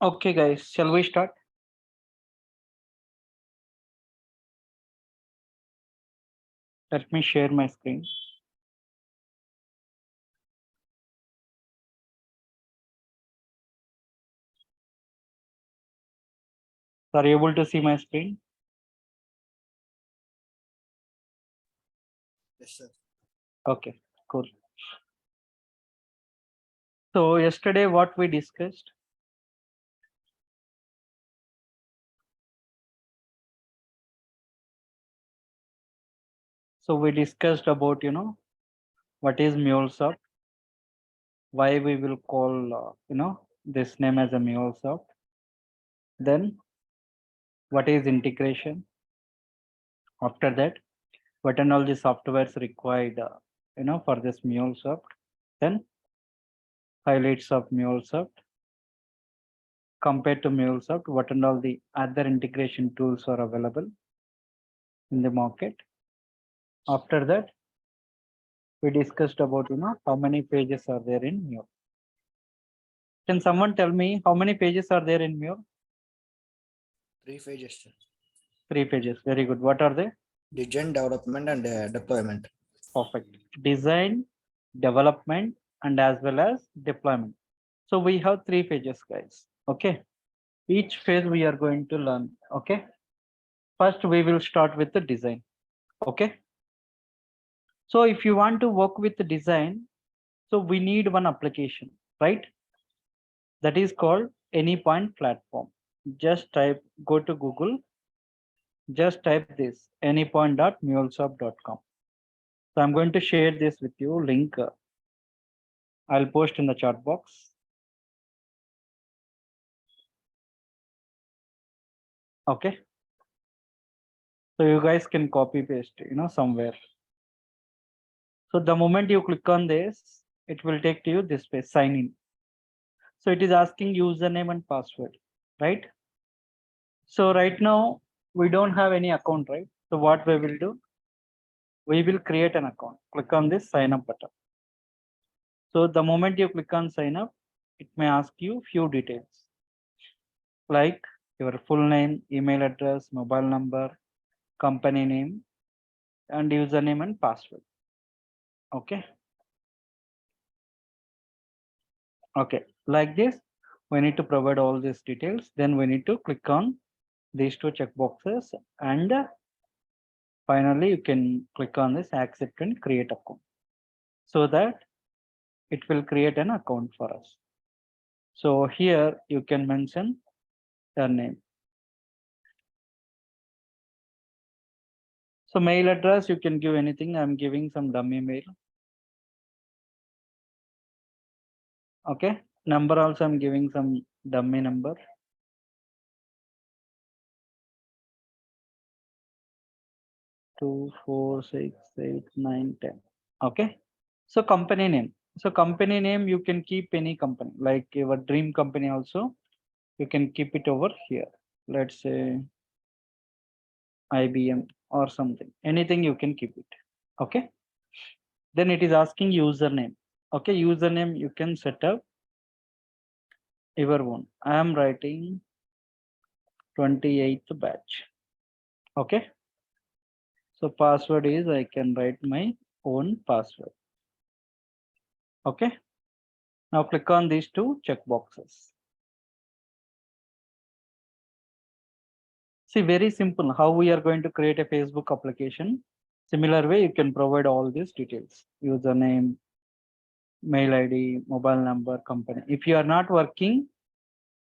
Okay, guys, shall we start? Let me share my screen. Are you able to see my screen? Yes, sir. Okay, cool. So yesterday what we discussed? So we discussed about, what is MuleSoft, why we will call, this name as a MuleSoft. Then what is integration? After that, what and all the softwares required, for this MuleSoft. Then highlights of MuleSoft. Compared to MuleSoft, what and all the other integration tools are available in the market. After that, we discussed about, how many pages are there in Mule. Can someone tell me how many pages are there in Mule? 3 pages, sir. 3 pages. Very good. What are they? Design, development, and deployment. Perfect. Design, development, and as well as deployment. So we have 3 pages, guys. Okay. Each phase we are going to learn. Okay. First, we will start with the design. Okay. So if you want to work with the design, so we need one application, right? That is called Anypoint platform. Just type, go to Google, just type this anypoint.mulesoft.com. So I'm going to share this with you link. I'll post in the chat box. Okay. So you guys can copy paste, somewhere. So the moment you click on this, it will take to you this page, sign in. So it is asking username and password, right? So right now we don't have any account, right? So what we will do, we will create an account. Click on this sign up button. So the moment you click on sign up, it may ask you few details like your full name, email address, mobile number, company name, and username and password. Okay. Okay. Like this, we need to provide all these details. Then we need to click on these two checkboxes, and finally you can click on this accept and create account, so that it will create an account for us. So here you can mention your name. So mail address, you can give anything. I'm giving some dummy mail. Okay. Number also, I'm giving some dummy number. 2, 4, 6, 8, 9, 10. Okay. So company name. So company name, you can keep any company, like your dream company also. You can keep it over here. Let's say IBM or something. Anything you can keep it. Okay. Then it is asking username. Okay. Username, you can set up your own. I am writing 28th batch. Okay. So password is, I can write my own password. Okay. Now click on these two check boxes. See, very simple how we are going to create a Facebook application. Similar way, you can provide all these details: username, mail ID, mobile number, company. If you are not working,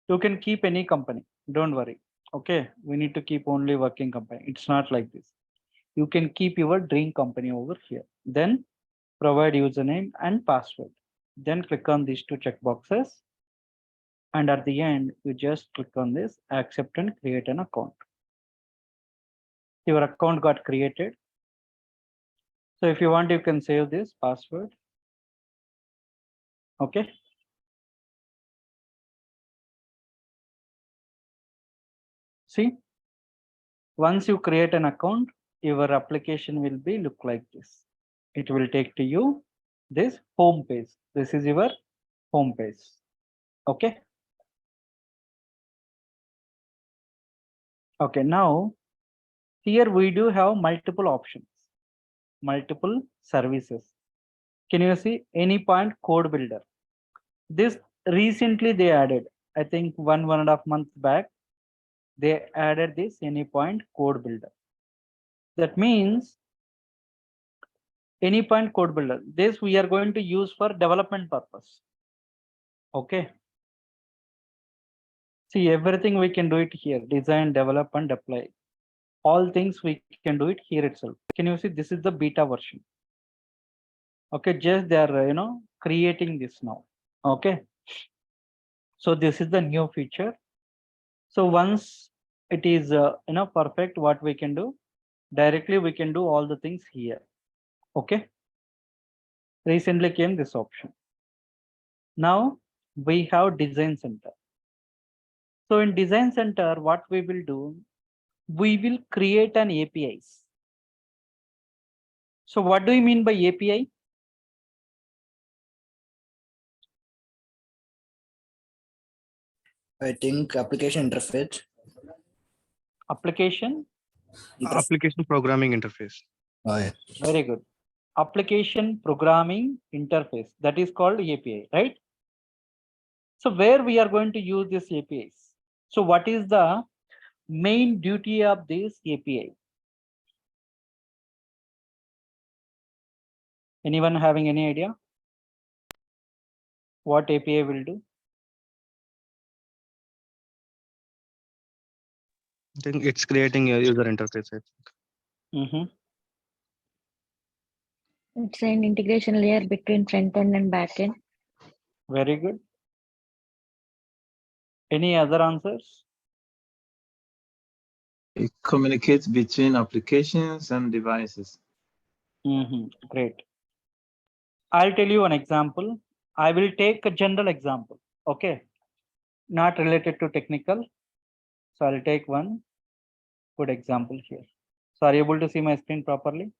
you can keep any company. Don't worry. Okay. We need to keep only working company. It's not like this. You can keep your dream company over here. Then provide username and password. Then click on these two check boxes. And at the end, you just click on this accept and create an account. Your account got created. So if you want, you can save this password. Okay. See, once you create an account, your application will be look like this. It will take to you this home page. This is your home page. Okay. Okay, now here we do have multiple options, multiple services. Can you see any point code builder? This recently they added, I think 1.5 months back, they added this any point code builder. That means any point code builder. This we are going to use for development purpose. Okay. See, everything we can do it here, design, develop, and deploy. All things we can do it here itself. Can you see this is the beta version? Okay, just they are creating this now. Okay. So this is the new feature. So once it is perfect, what we can do directly, we can do all the things here. Okay. Recently came this option. Now we have design center. So in design center, what we will do, we will create an APIs. So what do you mean by API? I think application interface. Application. Application programming interface. Oh, yeah. Very good. Application programming interface. That is called API, right? So where we are going to use this APIs? So what is the main duty of this API? Anyone having any idea what API will do? I think it's creating a user interface. I think. It's an integration layer between front end and back end. Very good. Any other answers? It communicates between applications and devices. Great. I'll tell you an example. I will take a general example. Okay. Not related to technical. So I'll take one good example here. So are you able to see my screen properly?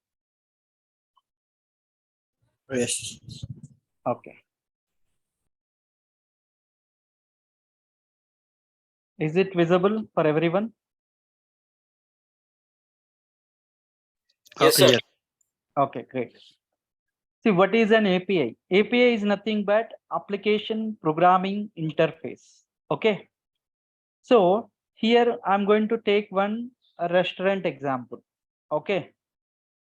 Yes. Okay. Is it visible for everyone? Yes, sir. Okay, great. See, what is an API? API is nothing but application programming interface. Okay. So here I'm going to take one restaurant example. Okay.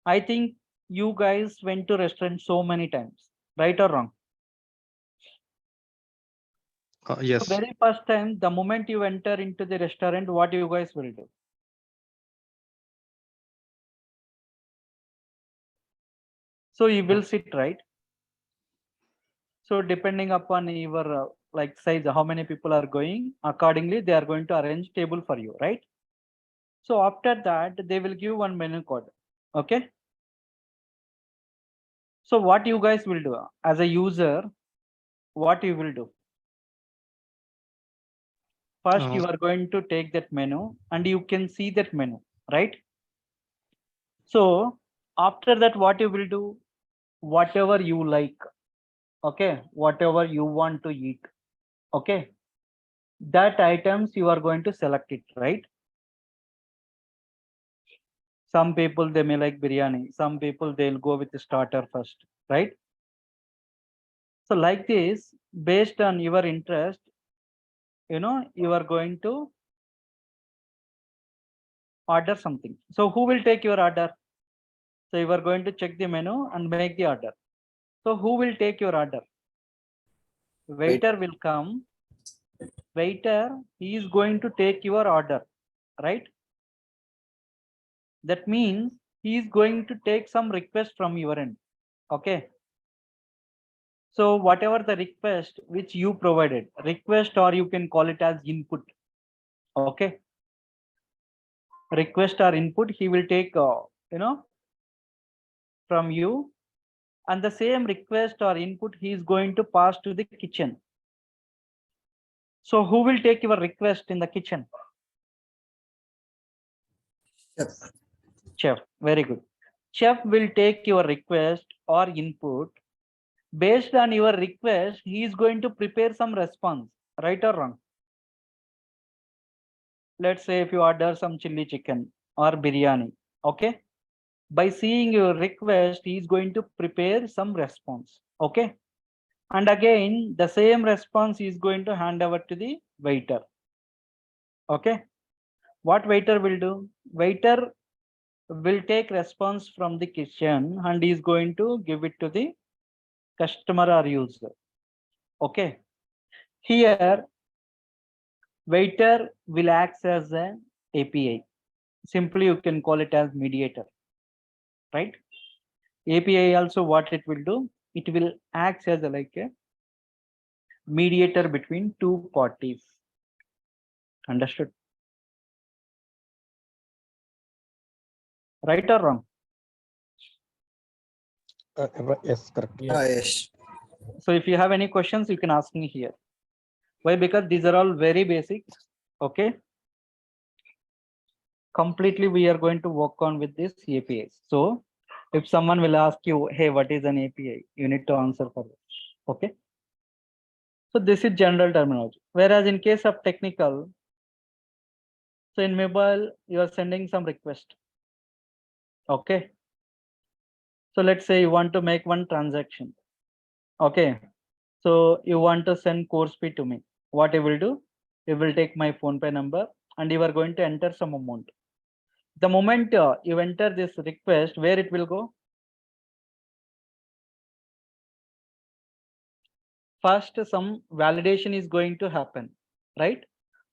I think you guys went to restaurant so many times, right or wrong? Yes. So very first time, the moment you enter into the restaurant, what you guys will do? So you will sit, right? So depending upon your like size, how many people are going, accordingly they are going to arrange table for you, right? So after that, they will give one menu code. Okay. So what you guys will do as a user, what you will do? First, you are going to take that menu and you can see that menu, right? So after that, what you will do? Whatever you like, okay, whatever you want to eat, okay, that items you are going to select it, right? Some people they may like biryani, some people they'll go with the starter first, right? So like this, based on your interest, you are going to order something. So who will take your order? So you are going to check the menu and make the order. So who will take your order? Waiter will come. Waiter, he is going to take your order, right? That means he is going to take some request from your end. Okay. So whatever the request which you provided, request or you can call it as input. Okay. Request or input, he will take, from you, and the same request or input he is going to pass to the kitchen. So who will take your request in the kitchen? Chef. Chef. Very good. Chef will take your request or input. Based on your request, he is going to prepare some response, right or wrong? let's say if you order some chili chicken or biryani, okay, by seeing your request, he is going to prepare some response, okay, and again the same response is going to hand over to the waiter, okay. What waiter will do? Waiter will take response from the kitchen and is going to give it to the customer or user, okay. Here waiter will act as an API. Simply you can call it as mediator, right? API also what it will do? It will act as like a mediator between two parties. Understood? Right or wrong? Yes, correct. Yes. So if you have any questions, you can ask me here. Why? Because these are all very basic. Okay. Completely we are going to work on with this APIs. So if someone will ask you, hey, what is an API? You need to answer for it. Okay. So this is general terminology. Whereas in case of technical, so in mobile, you are sending some request. Okay. So let's say you want to make one transaction. Okay. So you want to send course fee to me. What you will do? You will take my phone pay number and you are going to enter some amount. The moment you enter this request, where it will go? First, some validation is going to happen, right?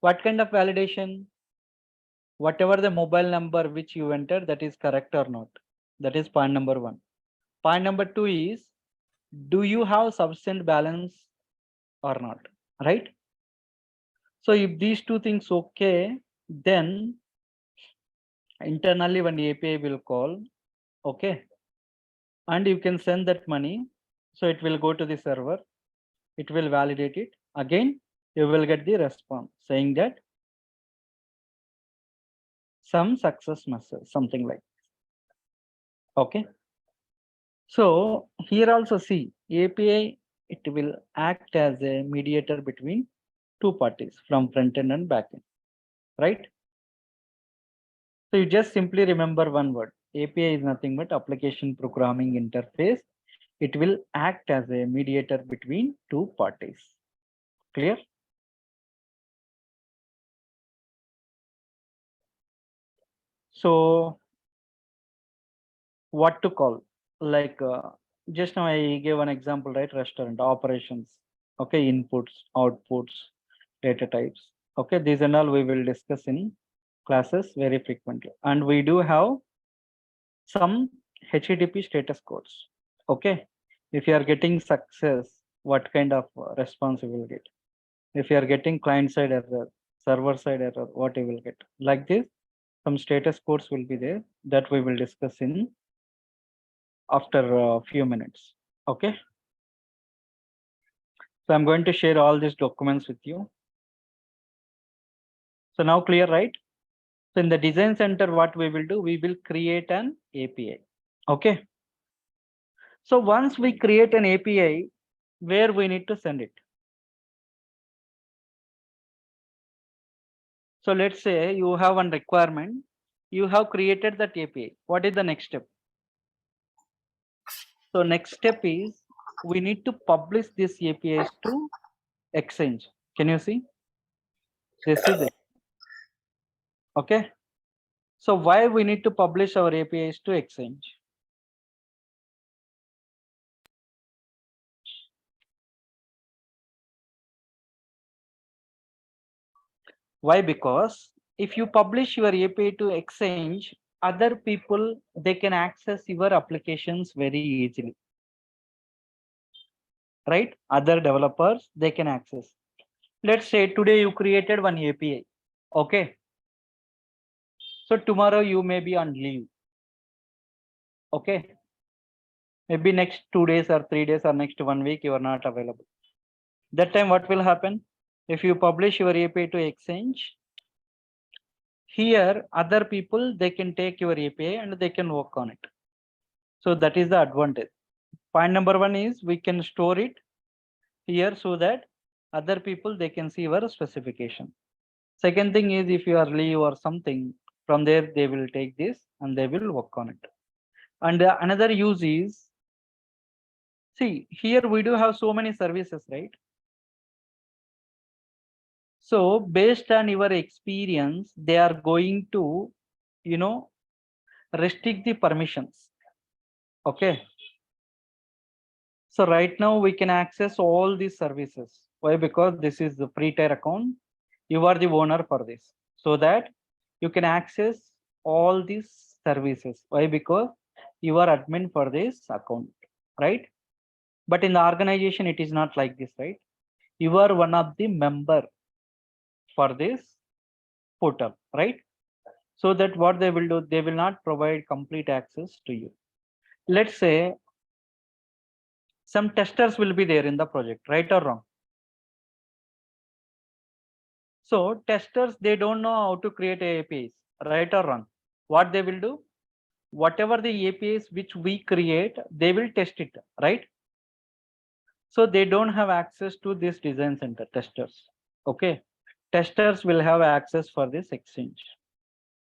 What kind of validation? Whatever the mobile number which you enter, that is correct or not. That is point number one. Point number two is, do you have sufficient balance or not, right? So if these two things okay, then internally one API will call, okay, and you can send that money. So it will go to the server, it will validate it. Again, you will get the response saying that some success message, something like, okay. So here also see API, it will act as a mediator between two parties from front end and back end, right? So you just simply remember one word. API is nothing but application programming interface. It will act as a mediator between two parties. Clear? So what to call? Like just now I gave an example, right? Restaurant operations. Okay, inputs, outputs, data types. Okay, these and all we will discuss in classes very frequently. And we do have some HTTP status codes. Okay, if you are getting success, what kind of response you will get? If you are getting client side error, server side error, what you will get? Like this, some status codes will be there that we will discuss in after a few minutes. Okay. So I'm going to share all these documents with you. So now clear, right? So in the design center, what we will do, we will create an API. Okay. So once we create an API, where we need to send it? So let's say you have one requirement, you have created that API. What is the next step? So next step is we need to publish this APIs to Exchange. Can you see? This is it. Okay. So why we need to publish our APIs to Exchange? Why? Because if you publish your API to Exchange, other people, they can access your applications very easily. Right? Other developers, they can access. Let's say today you created one API. Okay. So tomorrow you may be on leave. Okay. Maybe next 2 days or 3 days or next 1 week you are not available. That time what will happen? If you publish your API to Exchange, here other people, they can take your API and they can work on it. So that is the advantage. Point number one is we can store it here so that other people, they can see your specification. Second thing is if you are leave or something, from there they will take this and they will work on it. And another use is, see here we do have so many services, right? So based on your experience, they are going to, you know, restrict the permissions. Okay. So right now we can access all these services. Why? Because this is the free tier account. You are the owner for this. So that you can access all these services. Why? Because you are admin for this account, right? But in the organization, it is not like this, right? You are one of the member for this portal, right? So that what they will do, they will not provide complete access to you. Let's say some testers will be there in the project, right or wrong? So testers, they don't know how to create APIs, right or wrong? What they will do? Whatever the APIs which we create, they will test it, right? So they don't have access to this design center, testers. Okay. Testers will have access for this exchange.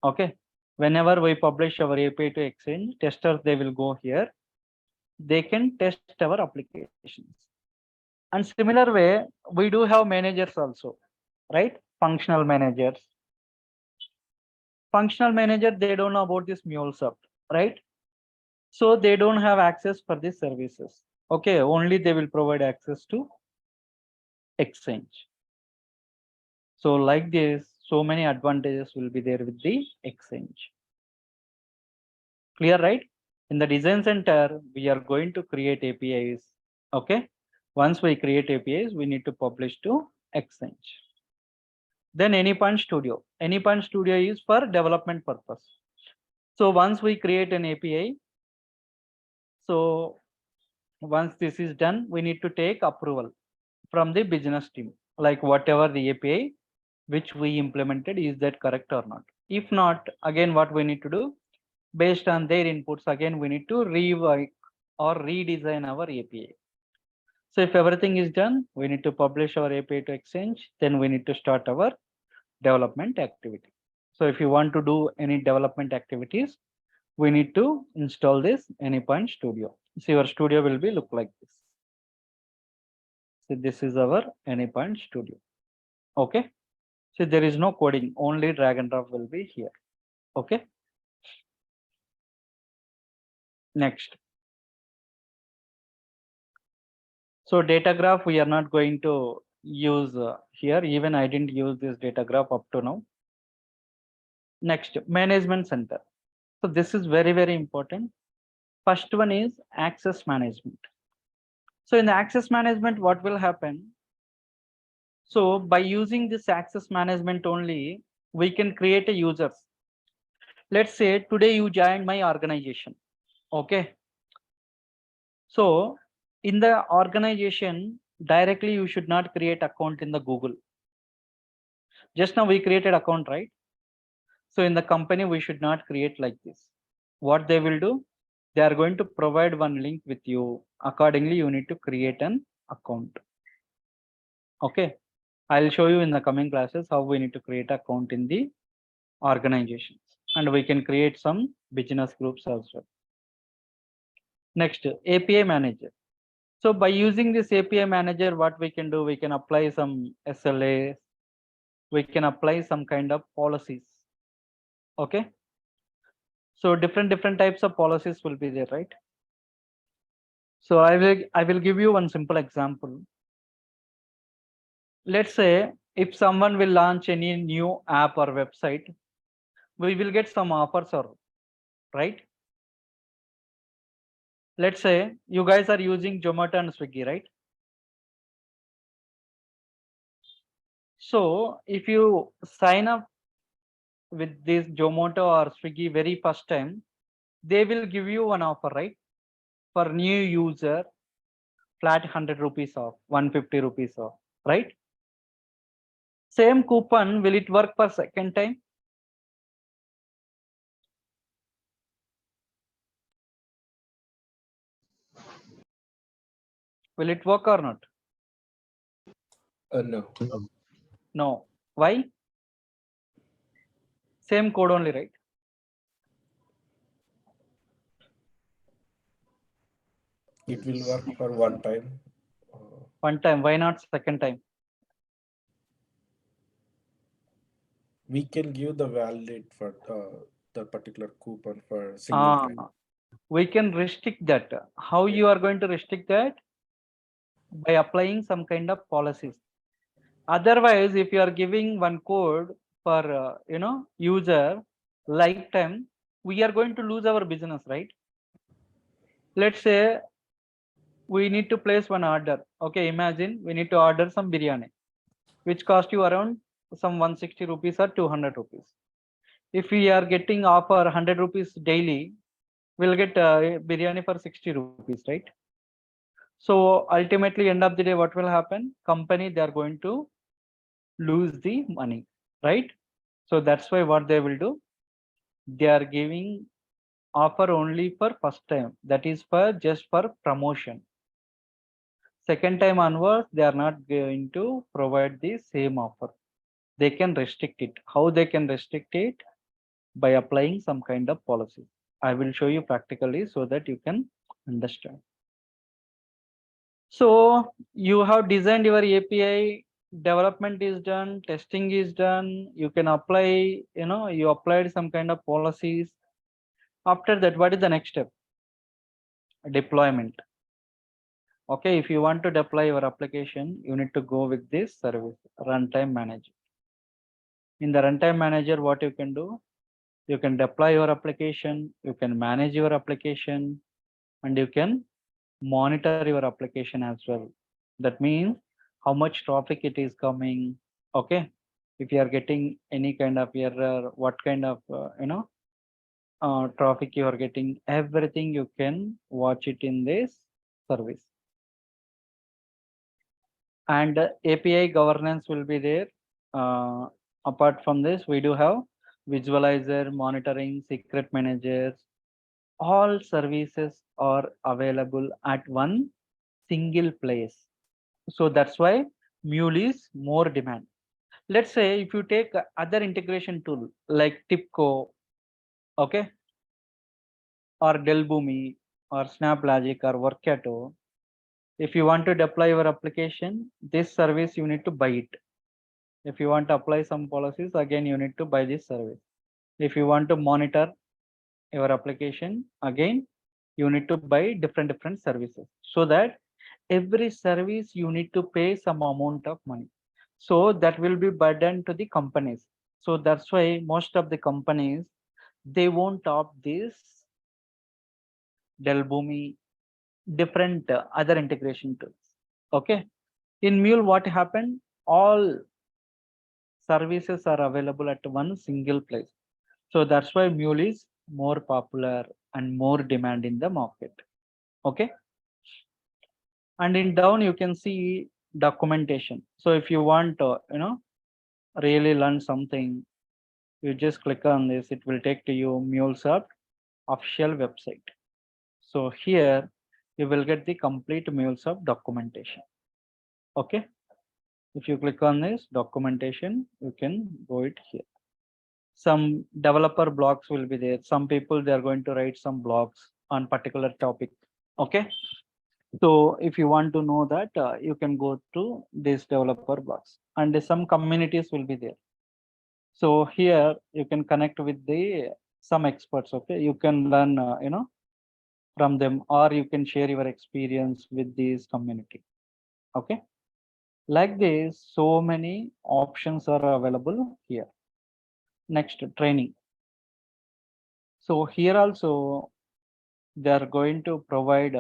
Okay. Whenever we publish our API to exchange, testers, they will go here. They can test our applications. And similar way, we do have managers also, right? Functional managers. Functional manager, they don't know about this MuleSoft, right? So they don't have access for these services. Okay, only they will provide access to exchange. So like this, so many advantages will be there with the exchange. Clear, right? In the design center, we are going to create APIs. Okay. Once we create APIs, we need to publish to exchange. Then Anypunch Studio. Anypunch Studio is for development purpose. So once we create an API, so once this is done, we need to take approval from the business team, like whatever the API which we implemented, is that correct or not? If not, again, what we need to do, based on their inputs, again, we need to rewrite or redesign our API. So if everything is done, we need to publish our API to exchange, then we need to start our development activity. So if you want to do any development activities, we need to install this Anypunch Studio. So your studio will be look like this. So this is our Anypunch Studio. Okay. So there is no coding, only drag and drop will be here. Okay. Next. So data graph, we are not going to use here. Even I didn't use this data graph up to now. Next, management center. So this is very, very important. First one is access management. So in the access management, what will happen? So by using this access management only, we can create a users. Let's say today you joined my organization. Okay. So in the organization, directly you should not create account in the Google. Just now we created account, right? So in the company, we should not create like this. What they will do, they are going to provide one link with you. Accordingly, you need to create an account. Okay. I'll show you in the coming classes how we need to create account in the organizations. And we can create some business groups as well. Next, API manager. So by using this API manager, what we can do, we can apply some SLAs. We can apply some kind of policies. Okay. So different types of policies will be there, right? So I will give you one simple example. Let's say if someone will launch any new app or website, we will get some offers, or right? Let's say you guys are using Zomato and Swiggy, right? So if you sign up with this Zomato or Swiggy very first time, they will give you one offer, right? For new user, flat 100 rupees off, 150 rupees off, right? Same coupon, will it work for second time? Will it work or not? No. No. Why? Same code only, right? It will work for one time. One time. Why not second time? We can give the valid for the particular coupon for single time. We can restrict that. How you are going to restrict that? By applying some kind of policies. Otherwise, if you are giving one code for user lifetime, we are going to lose our business, right? Let's say we need to place one order. Okay, imagine we need to order some biryani, which cost you around some 160 rupees or 200 rupees. If we are getting offer 100 rupees daily, we'll get biryani for 60 rupees, right? So ultimately, end of the day, what will happen? Company, they are going to lose the money, right? So that's why what they will do, they are giving offer only for first time. That is for just for promotion. Second time onwards, they are not going to provide the same offer. They can restrict it. How they can restrict it? By applying some kind of policy. I will show you practically so that you can understand. So you have designed your API, development is done, testing is done. You can apply, you applied some kind of policies. After that, what is the next step? Deployment. Okay, if you want to deploy your application, you need to go with this service, runtime manager. In the runtime manager, what you can do? You can deploy your application, you can manage your application, and you can monitor your application as well. That means how much traffic it is coming. Okay, if you are getting any kind of error, what kind of traffic you are getting, everything you can watch it in this service. And API governance will be there. Apart from this, we do have visualizer, monitoring, secret managers. All services are available at one single place. So that's why Mule is more demand. Let's say if you take other integration tool like Tipco, okay, or Delbumi or SnapLogic or Workato, if you want to deploy your application, this service you need to buy it. If you want to apply some policies, again you need to buy this service. If you want to monitor your application, again you need to buy different services, so that every service you need to pay some amount of money. So that will be burden to the companies. So that's why most of the companies, they won't opt this Delbumi, different other integration tools. Okay, in Mule, what happened? All services are available at one single place. So that's why Mule is more popular and more demand in the market. Okay. And in down, you can see documentation. So if you want to, really learn something, you just click on this. It will take to you MuleSoft official website. So here you will get the complete MuleSoft documentation. Okay. If you click on this documentation, you can go it here. Some developer blogs will be there. Some people, they are going to write some blogs on particular topic. Okay. So if you want to know that, you can go to this developer blogs, and some communities will be there. So here you can connect with some experts. Okay, you can learn, from them, or you can share your experience with this community. Okay, like this, so many options are available here. Next, training. So here also they are going to provide,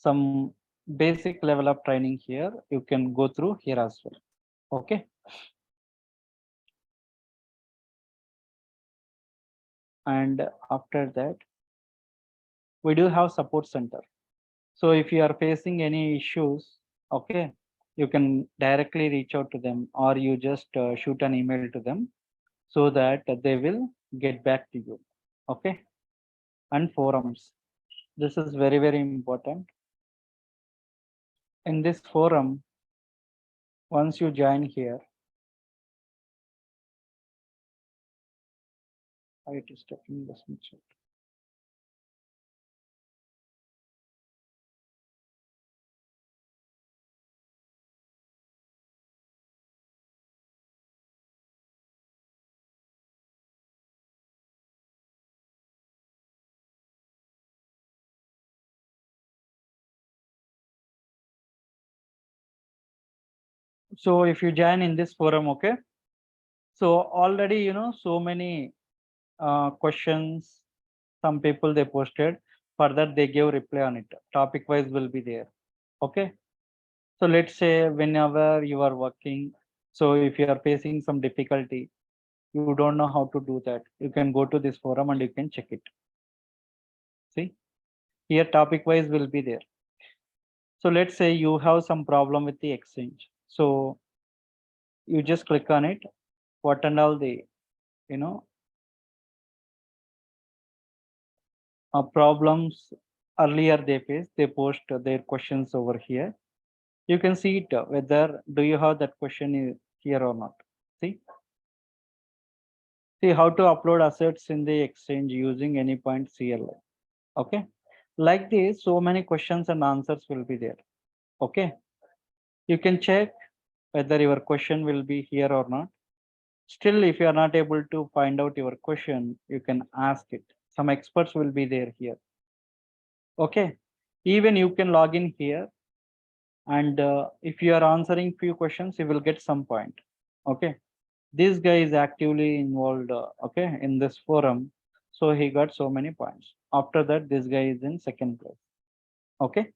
some basic level of training here. You can go through here as well. Okay. And after that, we do have support center. So if you are facing any issues, okay, you can directly reach out to them, or you just shoot an email to them, so that they will get back to you. Okay. And forums. This is very, very important. In this forum, once you join here, it is taking this much. So if you join in this forum, okay. So already, so many questions, some people they posted, further they gave reply on it. Topic wise will be there. Okay. So let's say whenever you are working, so if you are facing some difficulty, you don't know how to do that, you can go to this forum and you can check it. See, here topic wise will be there. So let's say you have some problem with the exchange. So you just click on it, what and all the, problems earlier they faced, they post their questions over here. You can see it, whether do you have that question here or not. See how to upload assets in the exchange using any point CLI. Okay, like this, so many questions and answers will be there. Okay, you can check whether your question will be here or not. Still, if you are not able to find out your question, you can ask it. Some experts will be there here. Okay, even you can log in here, and if you are answering few questions, you will get some point. Okay, this guy is actively involved, okay, in this forum, so he got so many points. After that, this guy is in second place. Okay,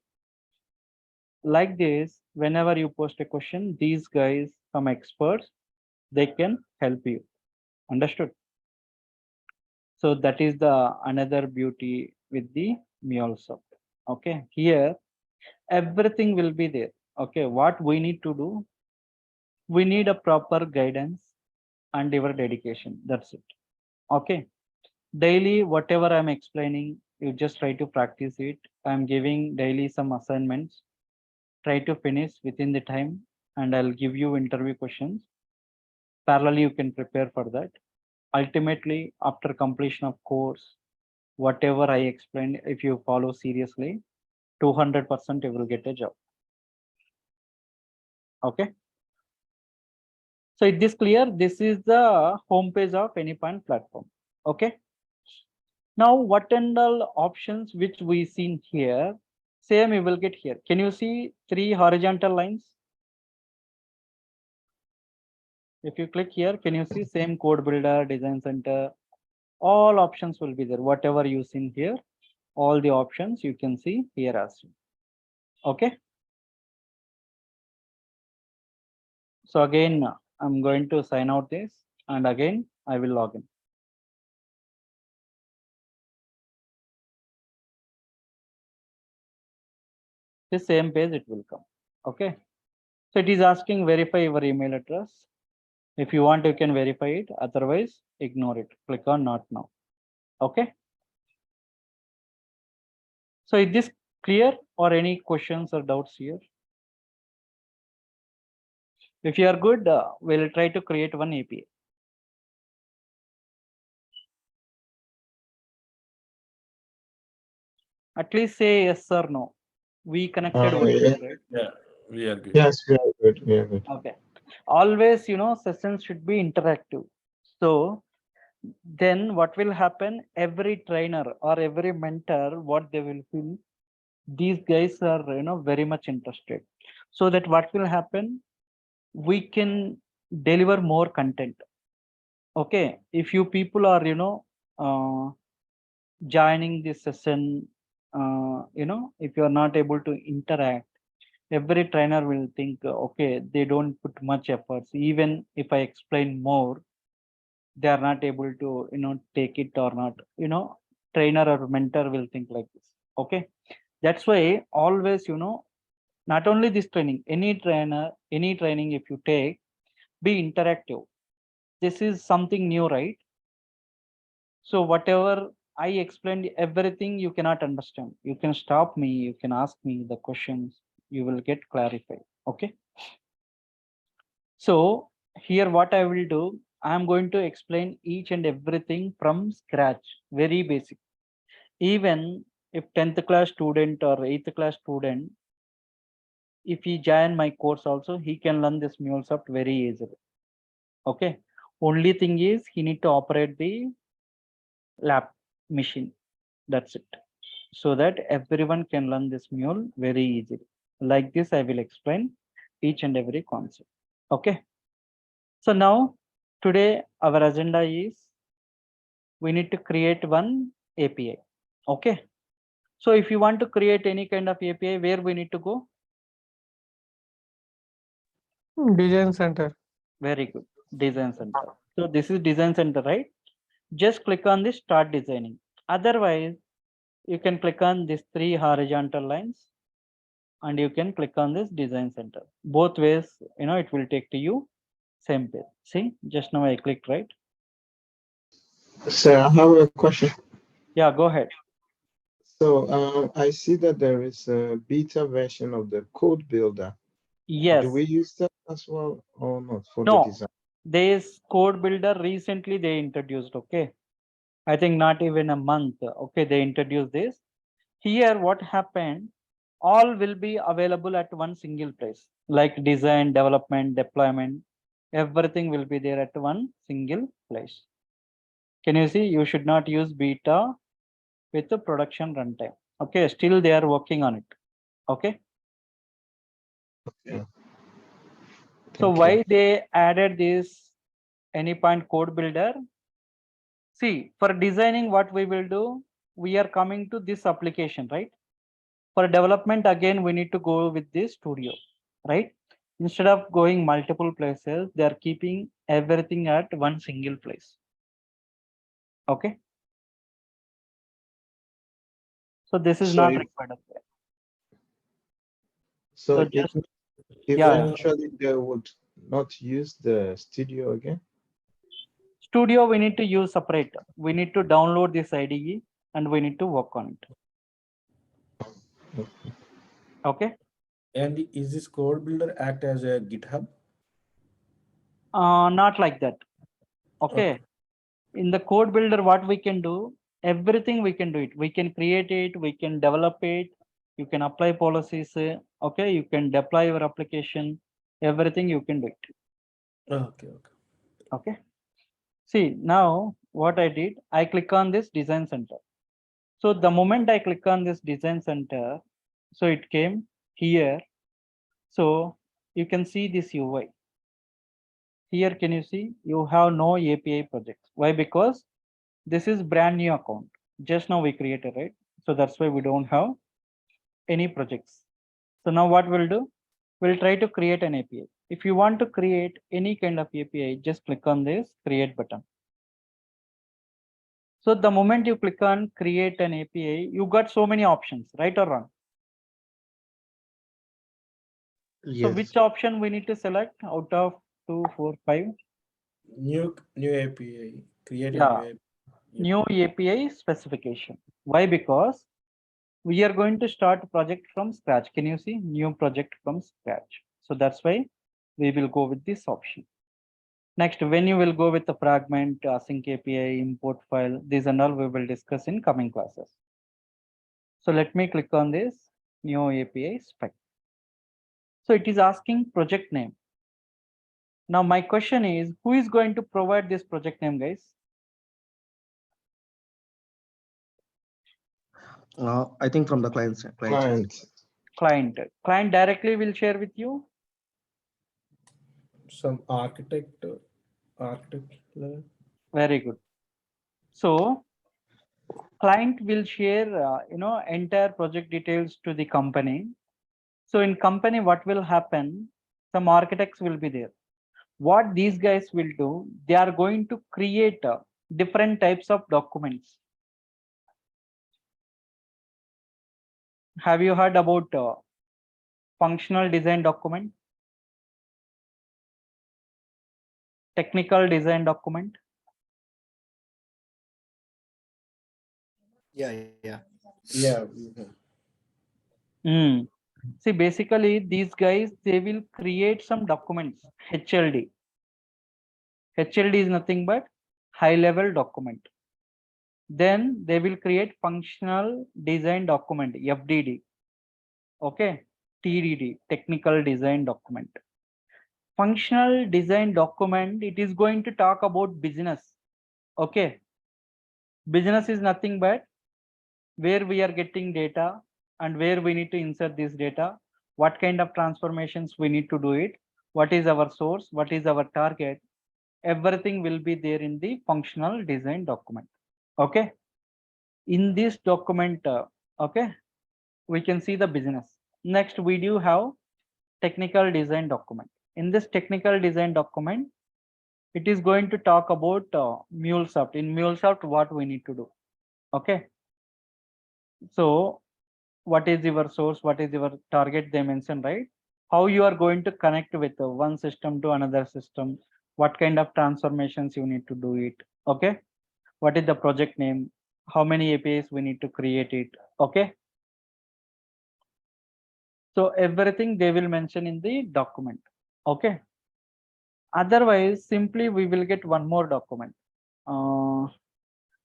like this, whenever you post a question, these guys, some experts, they can help you. Understood? So that is the another beauty with the MuleSoft. Okay, here everything will be there. Okay, what we need to do, we need a proper guidance and your dedication. That's it. Okay, daily whatever I'm explaining, you just try to practice it. I'm giving daily some assignments, try to finish within the time, and I'll give you interview questions. Parallelly, you can prepare for that. Ultimately, after completion of course, whatever I explained, if you follow seriously, 200% you will get a job. Okay, so is this clear? This is the homepage of Anypoint platform. Okay, now what and all options which we seen here, same you will get here. Can you see 3 horizontal lines? If you click here, can you see same code builder, design center, all options will be there. Whatever you seen here, all the options you can see here as well. Okay, so again I'm going to sign out this, and again I will log in. The same page it will come. Okay, so it is asking verify your email address. If you want, you can verify it, otherwise ignore it. Click on not now. Okay, so is this clear, or any questions or doubts here? If you are good, we'll try to create one API. At least say yes or no. We connected with yeah. you, right? Yeah, we are good. Yes, we are good. We are good. Okay, always, sessions should be interactive. So then what will happen, every trainer or every mentor, what they will feel, these guys are very much interested, so that what will happen, we can deliver more content. Okay, if you people are uh, joining this session, if you are not able to interact, every trainer will think, okay, they don't put much efforts, even if I explain more, they are not able to take it or not. Trainer or mentor will think like this. Okay, that's why always, not only this training, any training if you take, be interactive. This is something new, right? So whatever I explained, everything you cannot understand, you can stop me, you can ask me the questions, you will get clarified. Okay, so here what I will do, I am going to explain each and everything from scratch, very basic. Even if 10th class student or 8th class student, if he join my course also, he can learn this MuleSoft very easily. Okay. Only thing is he need to operate the lab machine. That's it. So that everyone can learn this Mule very easily. Like this, I will explain each and every concept. Okay. So now today our agenda is we need to create one API. Okay. So if you want to create any kind of API, where we need to go? Design center. Very good. Design center. So this is design center, right? Just click on this start designing. Otherwise, you can click on these 3 horizontal lines and you can click on this design center. Both ways, it will take to you same page. See, just now I clicked, right? So I have a question. Yeah, go ahead. So I see that there is a beta version of the code builder. Yes. Do we use that as well or not for the No, design? this code builder recently they introduced. Okay. I think not even a month. Okay, they introduced this. Here, what happened? All will be available at one single place, like design, development, deployment, everything will be there at one single place. Can you see? You should not use beta with the production runtime. Okay, still they are working on it. Okay. Okay. So Thank why you. they added this AnyPoint code builder? See, for designing, what we will do, we are coming to this application, right? For development, again, we need to go with this studio, right? Instead of going multiple places, they are keeping everything at one single place. Okay. So this is So not if- required. So So just eventually they would not use the studio again? studio, we need to use separate. We need to download this IDE and we need to work on it. Okay. And is this code builder act as a GitHub? Not like that. Okay. In the code builder, what we can do, everything we can do it. We can create it, we can develop it, you can apply policies, okay, you can deploy your application, everything you can do it. Okay. Okay. See, now what I did, I click on this design center. So the moment I click on this design center, so it came here. So you can see this UI. Here, can you see? You have no API projects. Why? Because this is brand new account. Just now we created, right? So that's why we don't have any projects. So now what we'll do? We'll try to create an API. If you want to create any kind of API, just click on this create button. So the moment you click on create an API, you got so many options, right or wrong? So Yes. which option we need to select out of 2, 4, 5? New API. Create a Yeah. new API. New API specification. Why? Because we are going to start project from scratch. Can you see new project from scratch? So that's why we will go with this option. Next, when you will go with the fragment, async API, import file, these and all we will discuss in coming classes. So let me click on this new API spec. So it is asking project name. Now my question is, who is going to provide this project name, guys? I think from the client side. Client. Client directly will share with you. Some architect level. Very good. So client will share, entire project details to the company. So in company, what will happen? Some architects will be there. What these guys will do, they are going to create different types of documents. Have you heard about functional design document? Technical design document? Yeah. Yeah. See, basically these guys, they will create some documents, HLD. HLD is nothing but high level document. Then they will create functional design document, FDD. Okay, TDD, technical design document. Functional design document, it is going to talk about business. Okay, business is nothing but where we are getting data and where we need to insert this data, what kind of transformations we need to do it, what is our source, what is our target. Everything will be there in the functional design document. Okay, in this document, okay, we can see the business. Next, we do have technical design document. In this technical design document, it is going to talk about MuleSoft. In MuleSoft, what we need to do. Okay, so what is your source, what is your target, they mention, right? How you are going to connect with one system to another system, what kind of transformations you need to do it. Okay, what is the project name, how many APIs we need to create it. Okay, so everything they will mention in the document. Okay, otherwise simply we will get one more document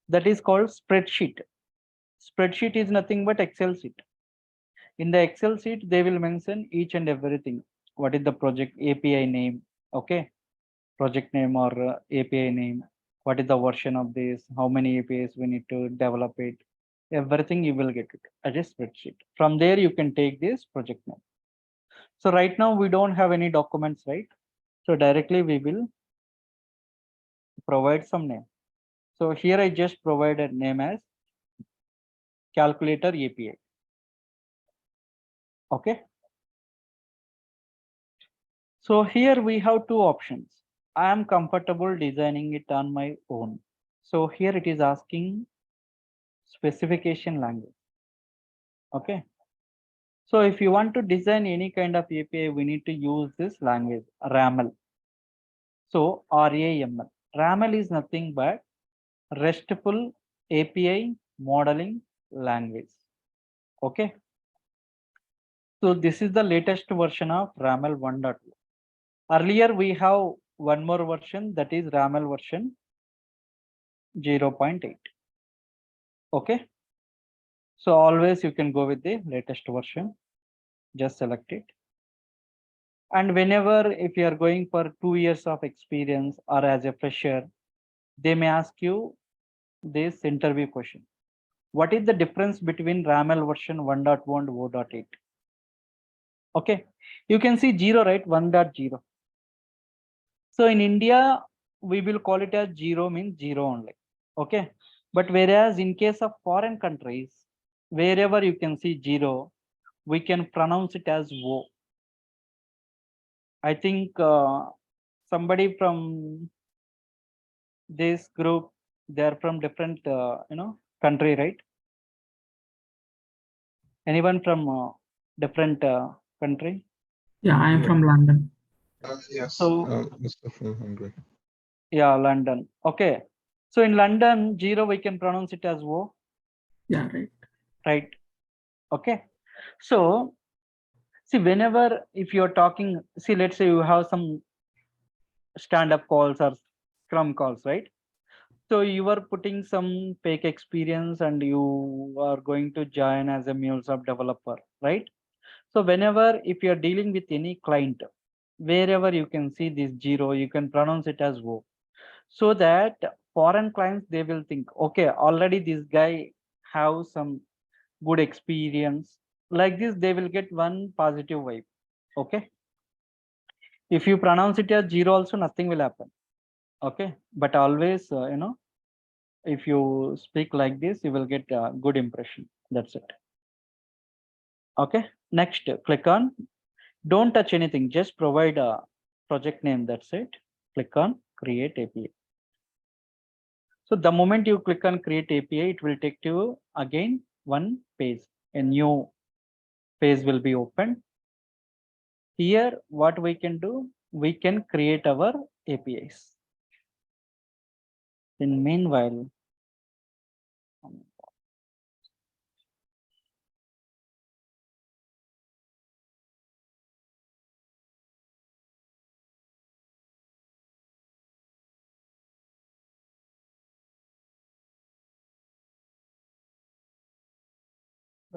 that is called spreadsheet. Spreadsheet is nothing but Excel sheet. In the Excel sheet, they will mention each and everything. What is the project API name? Okay, project name or API name. What is the version of this? How many APIs we need to develop it? Everything you will get it as a spreadsheet. From there, you can take this project name. So right now we don't have any documents, right? So directly we will provide some name. So here I just provided name as calculator API. Okay. So here we have two options. I am comfortable designing it on my own. So here it is asking specification language. Okay. So if you want to design any kind of API, we need to use this language, RAML. So RAML. RAML is nothing but RESTful API modeling language. Okay. So this is the latest version of RAML 1.0. Earlier we have one more version, that is RAML version 0.8. Okay. So always you can go with the latest version. Just select it. And whenever if you are going for 2 years of experience or as a fresher, they may ask you this interview question. What is the difference between RAML version 1.1 and 0.8? Okay, you can see 0, right? 1.0. So in India, we will call it as 0 means 0 only. Okay, but whereas in case of foreign countries, wherever you can see 0, we can pronounce it as O. I think somebody from this group, they are from different country, right? Anyone from different country? Yeah, I am No. from London. Yes, So Mr. from Hungary. yeah, London. Okay, so in London, 0 we can pronounce it as O. Yeah, right. Right. Okay, so see, whenever if you're talking, see, let's say you have some stand-up calls or scrum calls, right? So you are putting some fake experience and you are going to join as a MuleSoft developer, right? So whenever if you're dealing with any client, wherever you can see this 0, you can pronounce it as O. So that foreign clients, they will think, okay, already this guy have some good experience. Like this, they will get one positive vibe. Okay. If you pronounce it as 0 also, nothing will happen. Okay. But always, if you speak like this, you will get a good impression. That's it. Okay. Next, click on, don't touch anything. Just provide a project name. That's it. Click on create API. So the moment you click on create API, it will take you again one page. A new page will be opened. Here, what we can do, we can create our APIs. In meanwhile,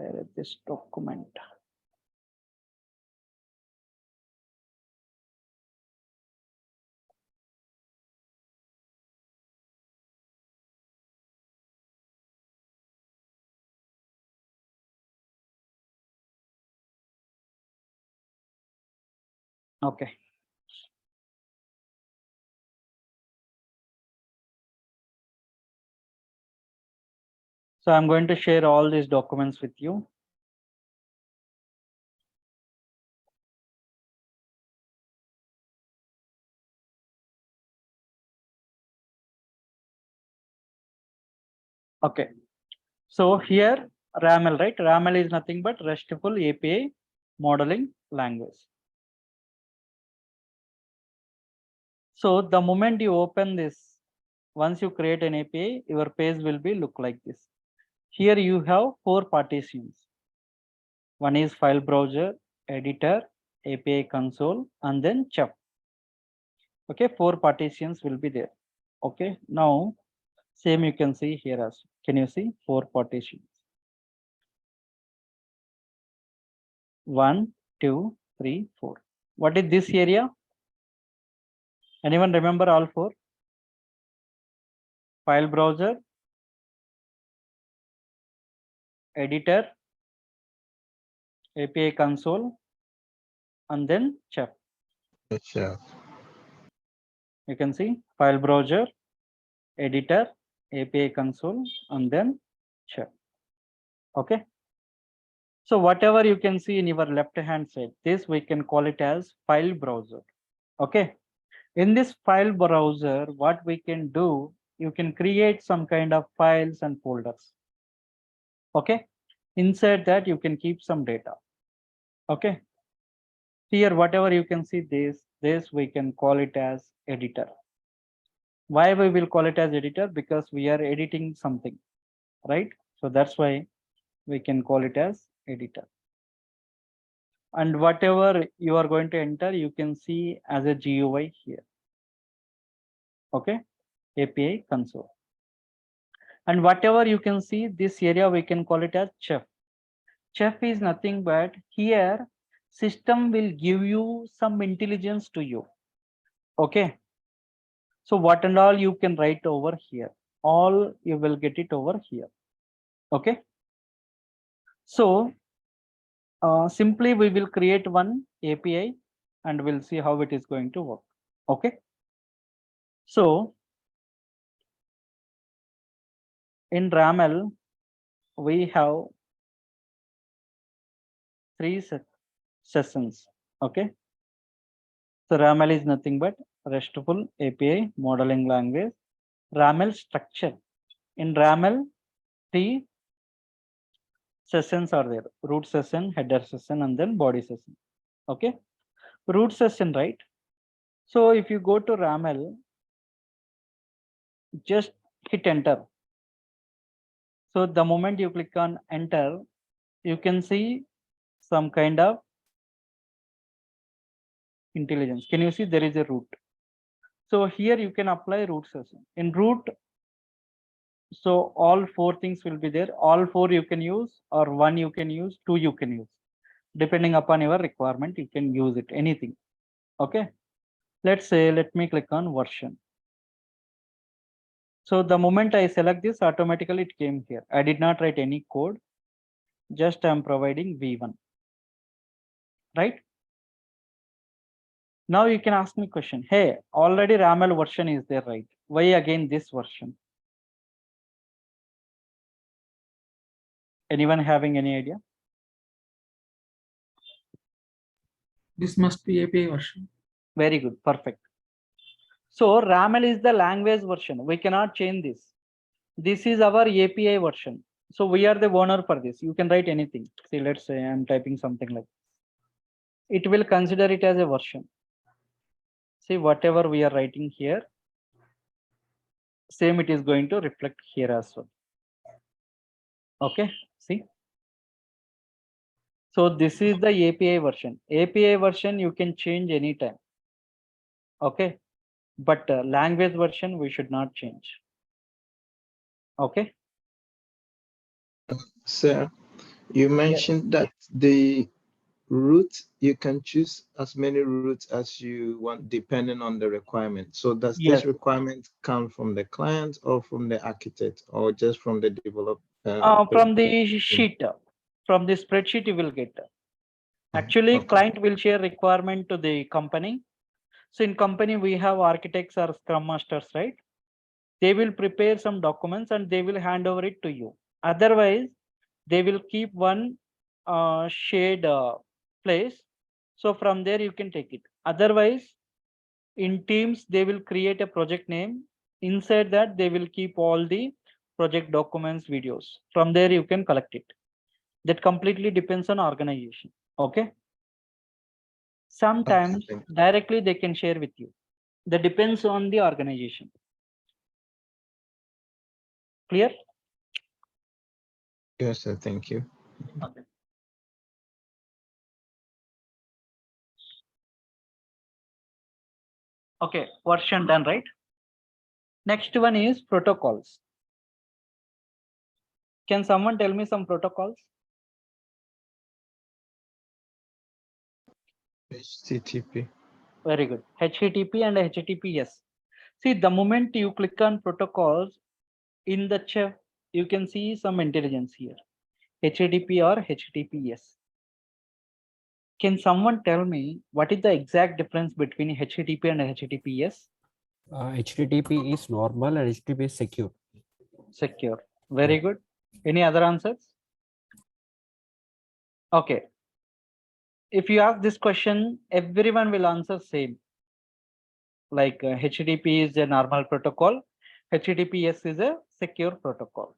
Where is this document? Okay. So I'm going to share all these documents with you. Okay. So here RAML, right? RAML is nothing but RESTful API modeling language. So the moment you open this, once you create an API, your page will be look like this. Here you have 4 partitions. One is file browser, editor, API console, and then chef. Okay, 4 partitions will be there. Okay, now same you can see here as. Can you see 4 partitions? 1, 2, 3, 4. What is this area? Anyone remember all 4? File browser, editor, API console, and then chef. Sure. You can see file browser, editor, API console, and then chef. Okay. So whatever you can see in your left hand side, this we can call it as file browser. Okay. In this file browser, what we can do, you can create some kind of files and folders. Okay. Inside that you can keep some data. Okay. Here, whatever you can see this we can call it as editor. Why we will call it as editor? Because we are editing something, right? So that's why we can call it as editor. And whatever you are going to enter, you can see as a GUI here. Okay, API console. And whatever you can see, this area we can call it as chef. Chef is nothing but here system will give you some intelligence to you. Okay. So what and all you can write over here, all you will get it over here. Okay. So simply we will create one API and we'll see how it is going to work. Okay. So in RAML, we have 3 sessions. Okay. So RAML is nothing but RESTful API modeling language. RAML structure. In RAML, 3 sessions are there: root session, header session, and then body session. Okay. Root session, right? So if you go to RAML, just hit enter. So the moment you click on enter, you can see some kind of intelligence. Can you see there is a root? So here you can apply root session. In root, so all 4 things will be there. All 4 you can use, or 1 you can use, 2 you can use. Depending upon your requirement, you can use it, anything. Okay. Let's say, let me click on version. So the moment I select this, automatically it came here. I did not write any code. Just I'm providing V1. Right? Now you can ask me question. Hey, already RAML version is there, right? Why again this version? Anyone having any idea? This must be API version. Very good. Perfect. So RAML is the language version. We cannot change this. This is our API version. So we are the owner for this. You can write anything. See, let's say I'm typing something like this. It will consider it as a version. See, whatever we are writing here, same it is going to reflect here as well. Okay, see. So this is the API version. API version you can change anytime. Okay, but language version we should not change. Okay. Sir, You mentioned that the route, you can choose as many routes as you want depending on the requirement. So does Yes. this requirement come from the client or from the architect or just from the developer? From the sheet, from the spreadsheet you will get. Actually, Okay. client will share requirement to the company. So in company, we have architects or scrum masters, right? They will prepare some documents and they will hand over it to you. Otherwise, they will keep one shared place. So from there you can take it. Otherwise, in Teams, they will create a project name. Inside that, they will keep all the project documents, videos. From there, you can collect it. That completely depends on organization. Okay. Sometimes thank you. directly they can share with you. That depends on the organization. Clear? Yes, sir. Thank you. Okay. Okay, version done, right? Next one is protocols. Can someone tell me some protocols? HTTP. Very good. HTTP and HTTPS. See, the moment you click on protocols in the chef, you can see some intelligence here. HTTP or HTTPS. Can someone tell me what is the exact difference between HTTP and HTTPS? HTTP is normal and HTTP is secure. Secure. Very good. Any other answers? Okay. If you ask this question, everyone will answer same. Like HTTP is a normal protocol, HTTPS is a secure protocol.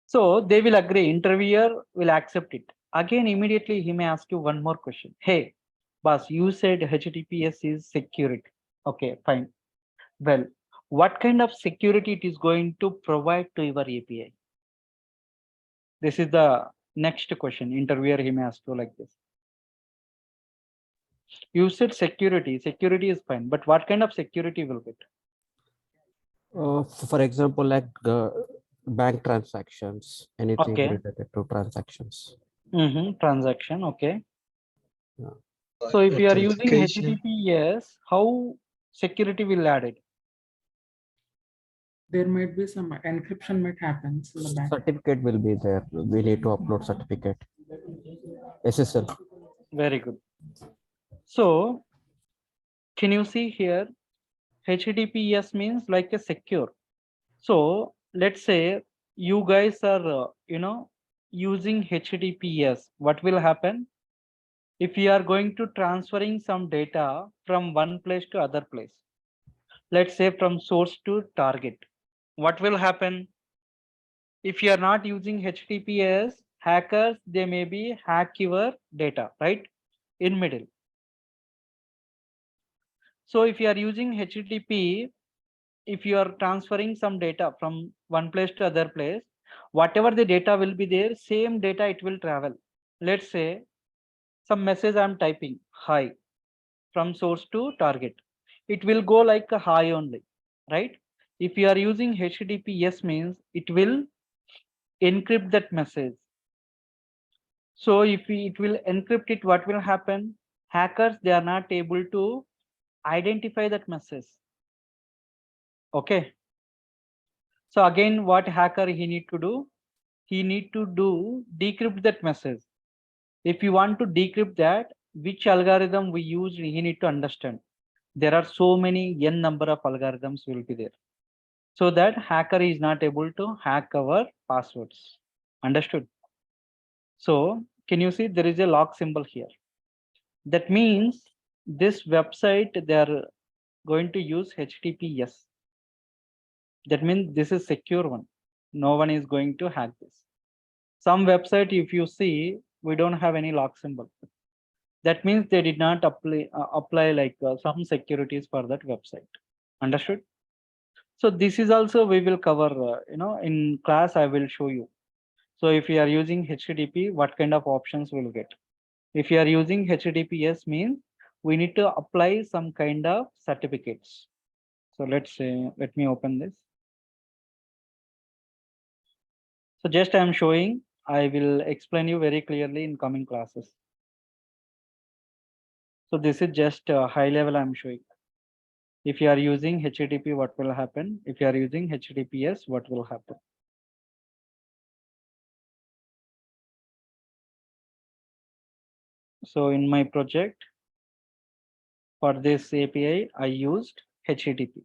So they will agree, interviewer will accept it. Again, immediately he may ask you one more question. Hey, boss, you said HTTPS is security. Okay, fine. Well, what kind of security it is going to provide to your API? This is the next question. Interviewer, he may ask you like this. You said security. Security is fine, but what kind of security will get? For example, like bank transactions, anything Okay. related to transactions. Transaction. Okay. Yeah. So if you are using Authentication. HTTPS, how security will add it? There might be some encryption might happen in the back. Certificate will be there. We need to upload certificate. SSL. Very good. So can you see here? HTTPS means like a secure. So let's say you guys are, using HTTPS. What will happen? If you are going to transferring some data from one place to other place, let's say from source to target, what will happen? If you are not using HTTPS, hackers, they may be hack your data, right? In middle. So if you are using HTTP, if you are transferring some data from one place to other place, whatever the data will be there, same data it will travel. Let's say some message I'm typing, hi, from source to target. It will go like a hi only, right? If you are using HTTPS means it will encrypt that message. So if it will encrypt it, what will happen? Hackers, they are not able to identify that message. Okay. So again, what hacker he need to do? He need to decrypt that message. If you want to decrypt that, which algorithm we use, he need to understand. There are so many n number of algorithms will be there. So that hacker is not able to hack our passwords. Understood? So can you see there is a lock symbol here? That means this website, they are going to use HTTPS. That means this is secure one. No one is going to hack this. Some website, if you see, we don't have any lock symbol. That means they did not apply like some securities for that website. Understood? So this is also we will cover, in class I will show you. So if you are using HTTP, what kind of options we'll get? If you are using HTTPS means we need to apply some kind of certificates. So let's say, let me open this. So just I am showing I will explain you very clearly in coming classes. So this is just a high level I'm showing. If you are using HTTP, what will happen? If you are using HTTPS, what will happen? So in my project, for this API, I used HTTP.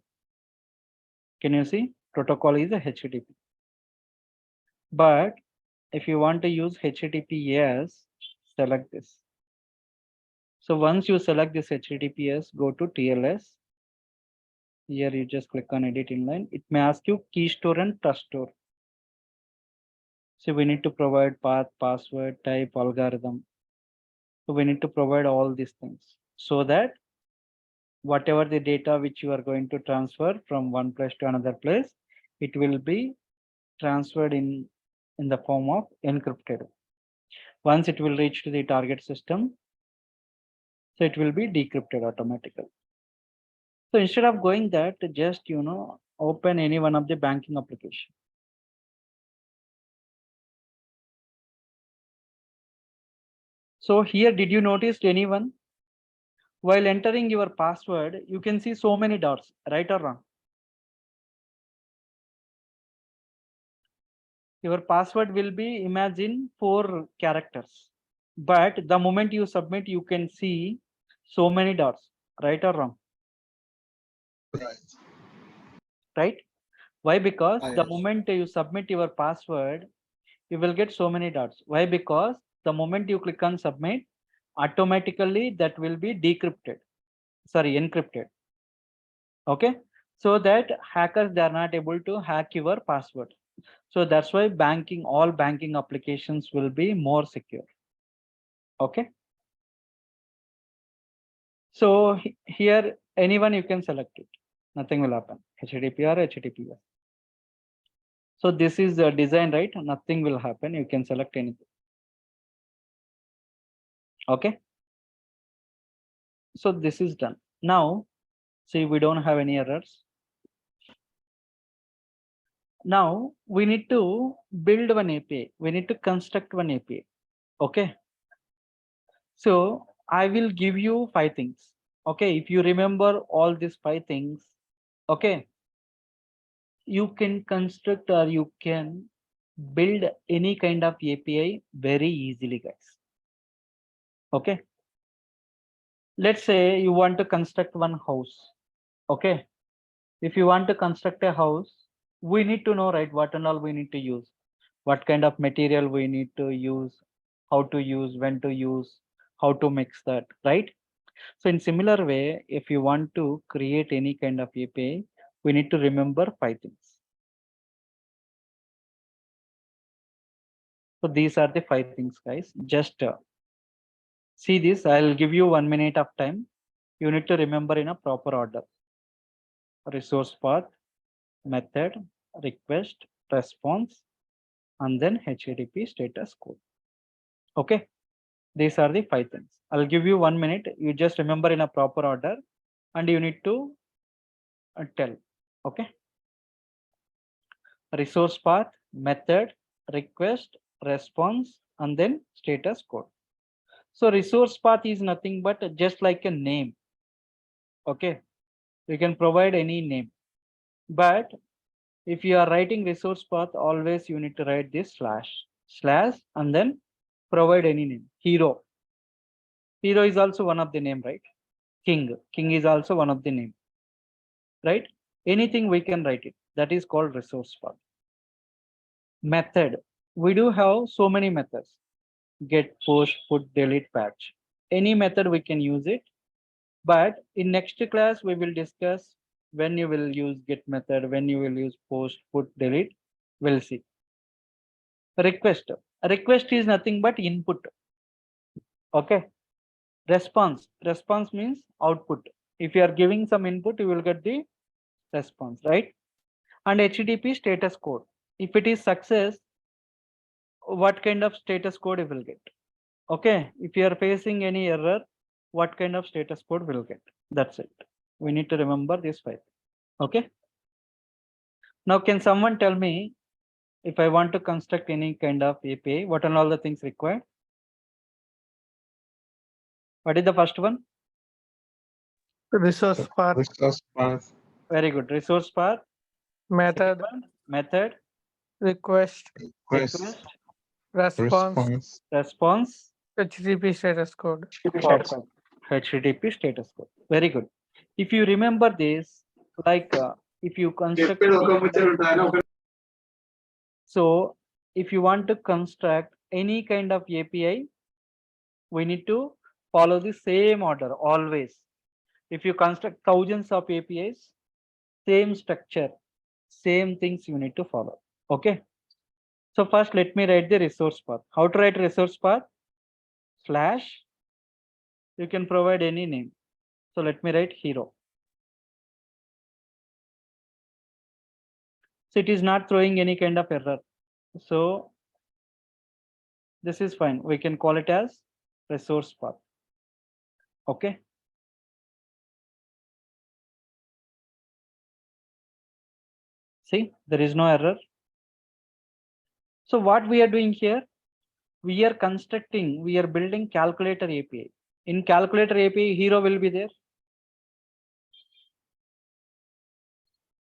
Can you see? Protocol is a HTTP. But if you want to use HTTPS, select this. So once you select this HTTPS, go to TLS. Here you just click on edit inline. It may ask you key store and trust store. So we need to provide path, password, type, algorithm. So we need to provide all these things so that whatever the data which you are going to transfer from one place to another place, it will be transferred in the form of encrypted. Once it will reach to the target system, so it will be decrypted automatically. So instead of going that, just open any one of the banking application. So here, did you notice anyone? While entering your password, you can see so many dots, right or wrong? Your password will be, imagine, 4 characters. But the moment you submit, you can see so many dots, right or wrong? Right? Why? Because the Yes. moment you submit your password, you will get so many dots. Why? Because the moment you click on submit, automatically that will be decrypted. Sorry, encrypted. Okay. So that hackers, they are not able to hack your password. So that's why all banking applications will be more secure. Okay. So here, anyone you can select it. Nothing will happen. HTTP or HTTPS. So this is a design, right? Nothing will happen. You can select anything. Okay. So this is done. Now, see, we don't have any errors. Now we need to build one API. We need to construct one API. Okay. So I will give you 5 things. Okay. If you remember all these 5 things, okay, you can construct or you can build any kind of API very easily, guys. Okay. Let's say you want to construct one house. Okay. If you want to construct a house, we need to know, right, what and all we need to use, what kind of material we need to use, how to use, when to use, how to mix that, right? So in similar way, if you want to create any kind of API, we need to remember 5 things. So these are the 5 things, guys. Just see this. I'll give you 1 minute of time. You need to remember in a proper order. Resource path, method, request, response, and then HTTP status code. Okay. These are the 5 things. I'll give you 1 minute. You just remember in a proper order and you need to tell. Okay. Resource path, method, request, response, and then status code. So resource path is nothing but just like a name. Okay. You can provide any name. But if you are writing resource path, always you need to write this slash and then provide any name. Hero. Hero is also one of the name, right? King is also one of the name, right? Anything we can write it. That is called resource path. Method. We do have so many methods. Get, post, put, delete, patch. Any method we can use it. But in next class, we will discuss when you will use get method, when you will use post, put, delete. We'll see. Request. Request is nothing but input. Okay. Response. Response means output. If you are giving some input, you will get the response, right? And HTTP status code. If it is success, what kind of status code you will get? Okay. If you are facing any error, what kind of status code will get? That's it. We need to remember this 5. Okay. Now, can someone tell me if I want to construct any kind of API, what are all the things required? What is the first one? Resource path, Resource path, Very good. Resource path. method, Second one, method, request, request, response, response, response, HTTP status code. perfect. HTTP status code. Very good. If you remember this, like if you construct so if you want to construct any kind of API, we need to follow the same order always. If you construct thousands of APIs, same structure, same things you need to follow. Okay. So first let me write the resource path. How to write resource path? Slash. You can provide any name. So let me write hero. So it is not throwing any kind of error. So this is fine. We can call it as resource path. Okay. See, there is no error. So what we are doing here, we are constructing, we are building calculator API. In calculator API, hero will be there.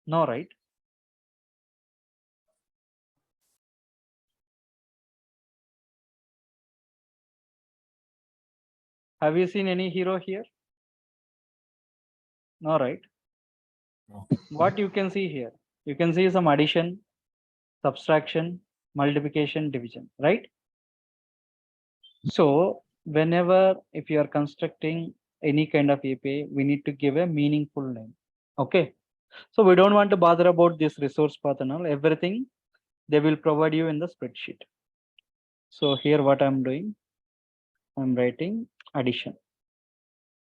No, right? Have you seen any hero here? No, right? No. What you can see here? You can see some addition, subtraction, multiplication, division, right? So whenever if you are constructing any kind of API, we need to give a meaningful name. Okay. So we don't want to bother about this resource path and all. Everything they will provide you in the spreadsheet. So here what I'm doing, I'm writing addition.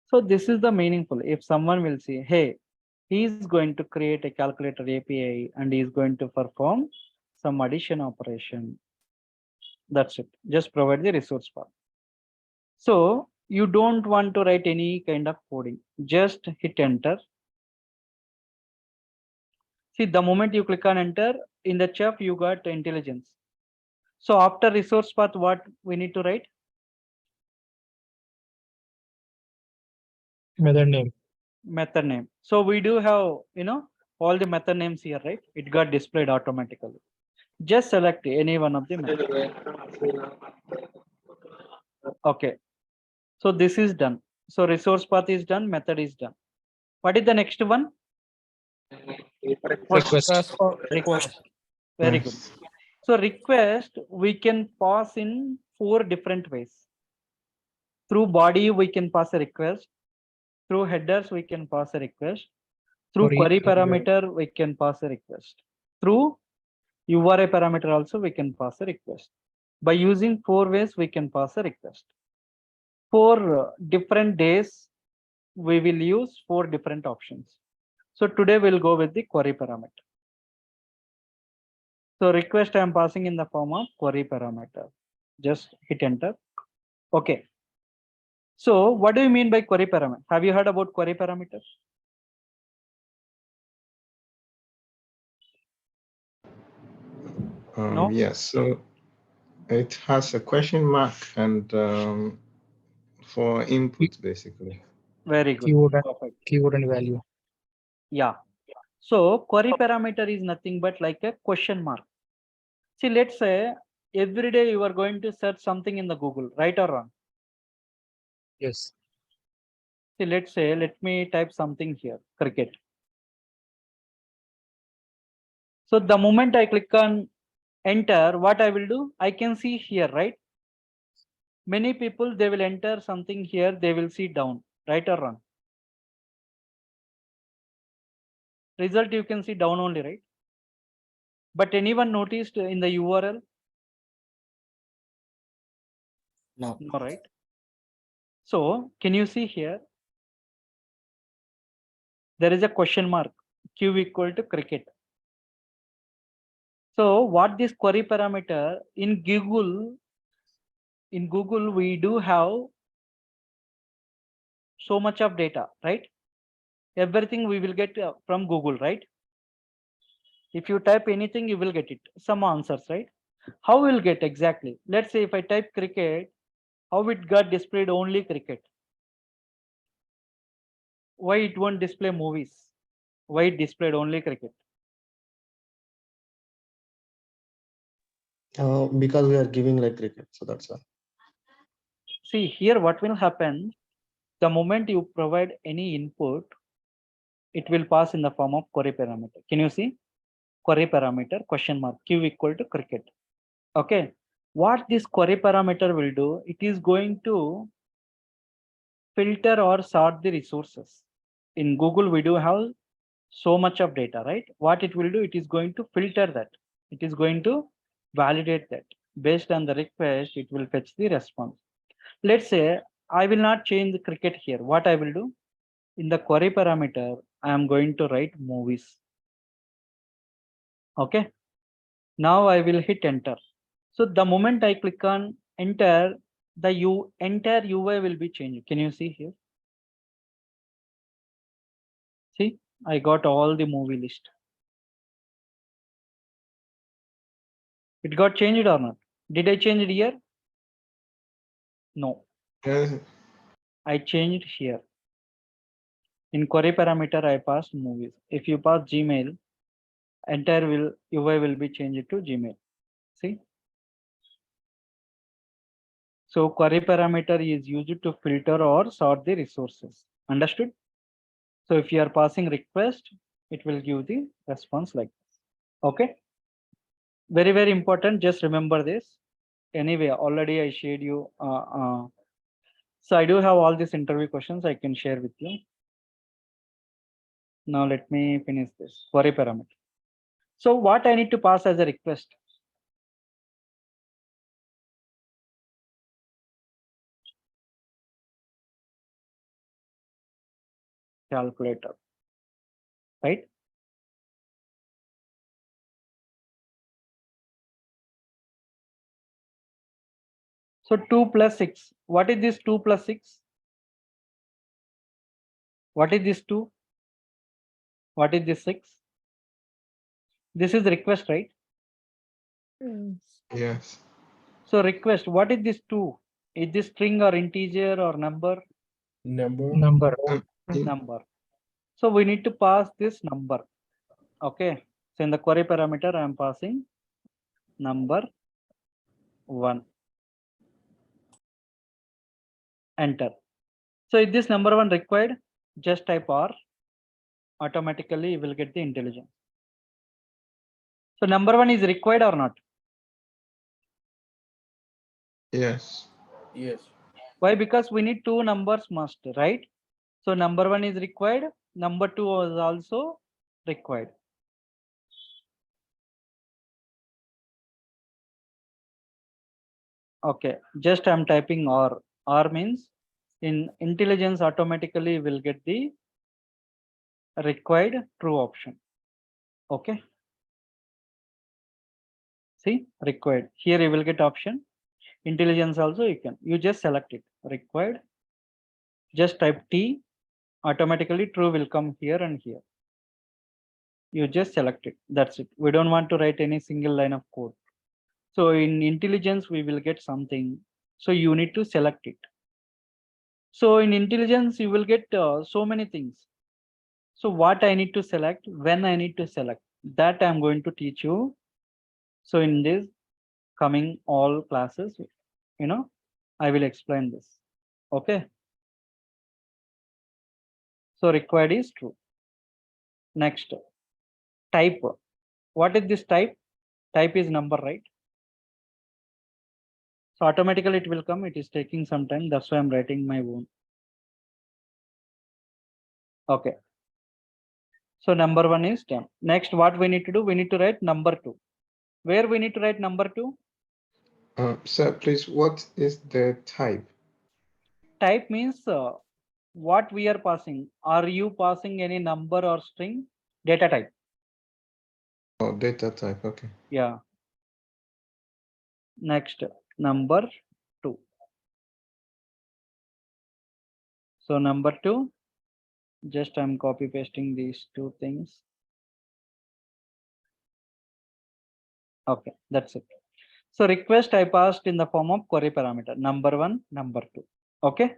So this is the meaningful. If someone will say, hey, he is going to create a calculator API and he is going to perform some addition operation. That's it. Just provide the resource path. So you don't want to write any kind of coding. Just hit enter. See, the moment you click on enter, in the chef you got intelligence. So after resource path, what we need to write? Method name. Method name. So we do have, all the method names here, right? It got displayed automatically. Just select any one of the methods. Okay. So this is done. So resource path is done, method is done. What is the next one? Response. Request. Very good. So request, we can pass in 4 different ways. Through body, we can pass a request. Through headers, we can pass a request. Through query parameter, we can pass a request. Through URI parameter also, we can pass a request. By using 4 ways, we can pass a request. For different days, we will use 4 different options. So today we'll go with the query parameter. So request I am passing in the form of query parameter. Just hit enter. Okay. So what do you mean by query parameter? Have you heard about query parameters? No? Yes, so it has a question mark and for input basically. Very good. Perfect. Keyword and value. Yeah. So query parameter is nothing but like a question mark. See, let's say every day you are going to search something in the Google, right or wrong? Yes. See, let's say, let me type something here, cricket. So the moment I click on enter, what I will do, I can see here, right? Many people, they will enter something here, they will see down, right or wrong? Result you can see down only, right? But anyone noticed in the URL? No. No, right? So can you see here? There is a question mark, Q equal to cricket. So what this query parameter in Google, we do have so much of data, right? Everything we will get from Google, right? If you type anything, you will get it. Some answers, right? How will get exactly? Let's say if I type cricket, how it got displayed only cricket? Why it won't display movies? Why it displayed only cricket? Because we are giving like cricket, so that's why. See here, what will happen? The moment you provide any input, it will pass in the form of query parameter. Can you see? Query parameter question mark q equal to cricket. Okay. What this query parameter will do? It is going to filter or sort the resources. In Google, we do have so much of data, right? What it will do? It is going to filter that. It is going to validate that. Based on the request, it will fetch the response. Let's say I will not change the cricket here. What I will do? In the query parameter, I am going to write movies. Okay. Now I will hit enter. So the moment I click on enter, the entire UI will be changed. Can you see here? See, I got all the movie list. It got changed or not? Did I change it here? No, Yes. I changed here. In query parameter, I passed movies. If you pass Gmail, entire UI will be changed to Gmail. See? So query parameter is used to filter or sort the resources. Understood? So if you are passing request, it will give the response like this. Okay. Very, very important. Just remember this. Anyway, already I shared you. So I do have all these interview questions I can share with you. Now let me finish this query parameter. So what I need to pass as a request? Calculator, right? So 2 plus 6. What is this 2 plus 6? What is this 2? What is this 6? This is request, right? Yes. So request, what is this 2? Is this string or integer or number? Number. Number. Number. So we need to pass this number. Okay. So in the query parameter, I am passing number 1. Enter. So is this number 1 required? Just type R. Automatically you will get the intelligence. So number 1 is required or not? Yes. Yes. Why? Because we need 2 numbers must, right? So number 1 is required. Number 2 is also required. Okay, just I'm typing R. R means in intelligence automatically will get the required true option. Okay. See, required. Here you will get option. Intelligence also you just select it. Required. Just type T. Automatically true will come here and here. You just select it. That's it. We don't want to write any single line of code. So in intelligence, we will get something. So you need to select it. So in intelligence, you will get so many things. So what I need to select, when I need to select, that I'm going to teach you. So in this coming all classes, I will explain this. Okay. So required is true. Next, type. What is this type? Type is number, right? So automatically it will come. It is taking some time. That's why I'm writing my own. Okay. So number 1 is done. Next, what we need to do? We need to write number 2. Where we need to write number 2? Sir, please, what is the type? Type means what we are passing. Are you passing any number or string? Data type. Oh, data type. Okay. Yeah. Next, number 2. So number 2, just I'm copy pasting these 2 things. Okay, that's it. So request I passed in the form of query parameter, number 1, number 2. Okay.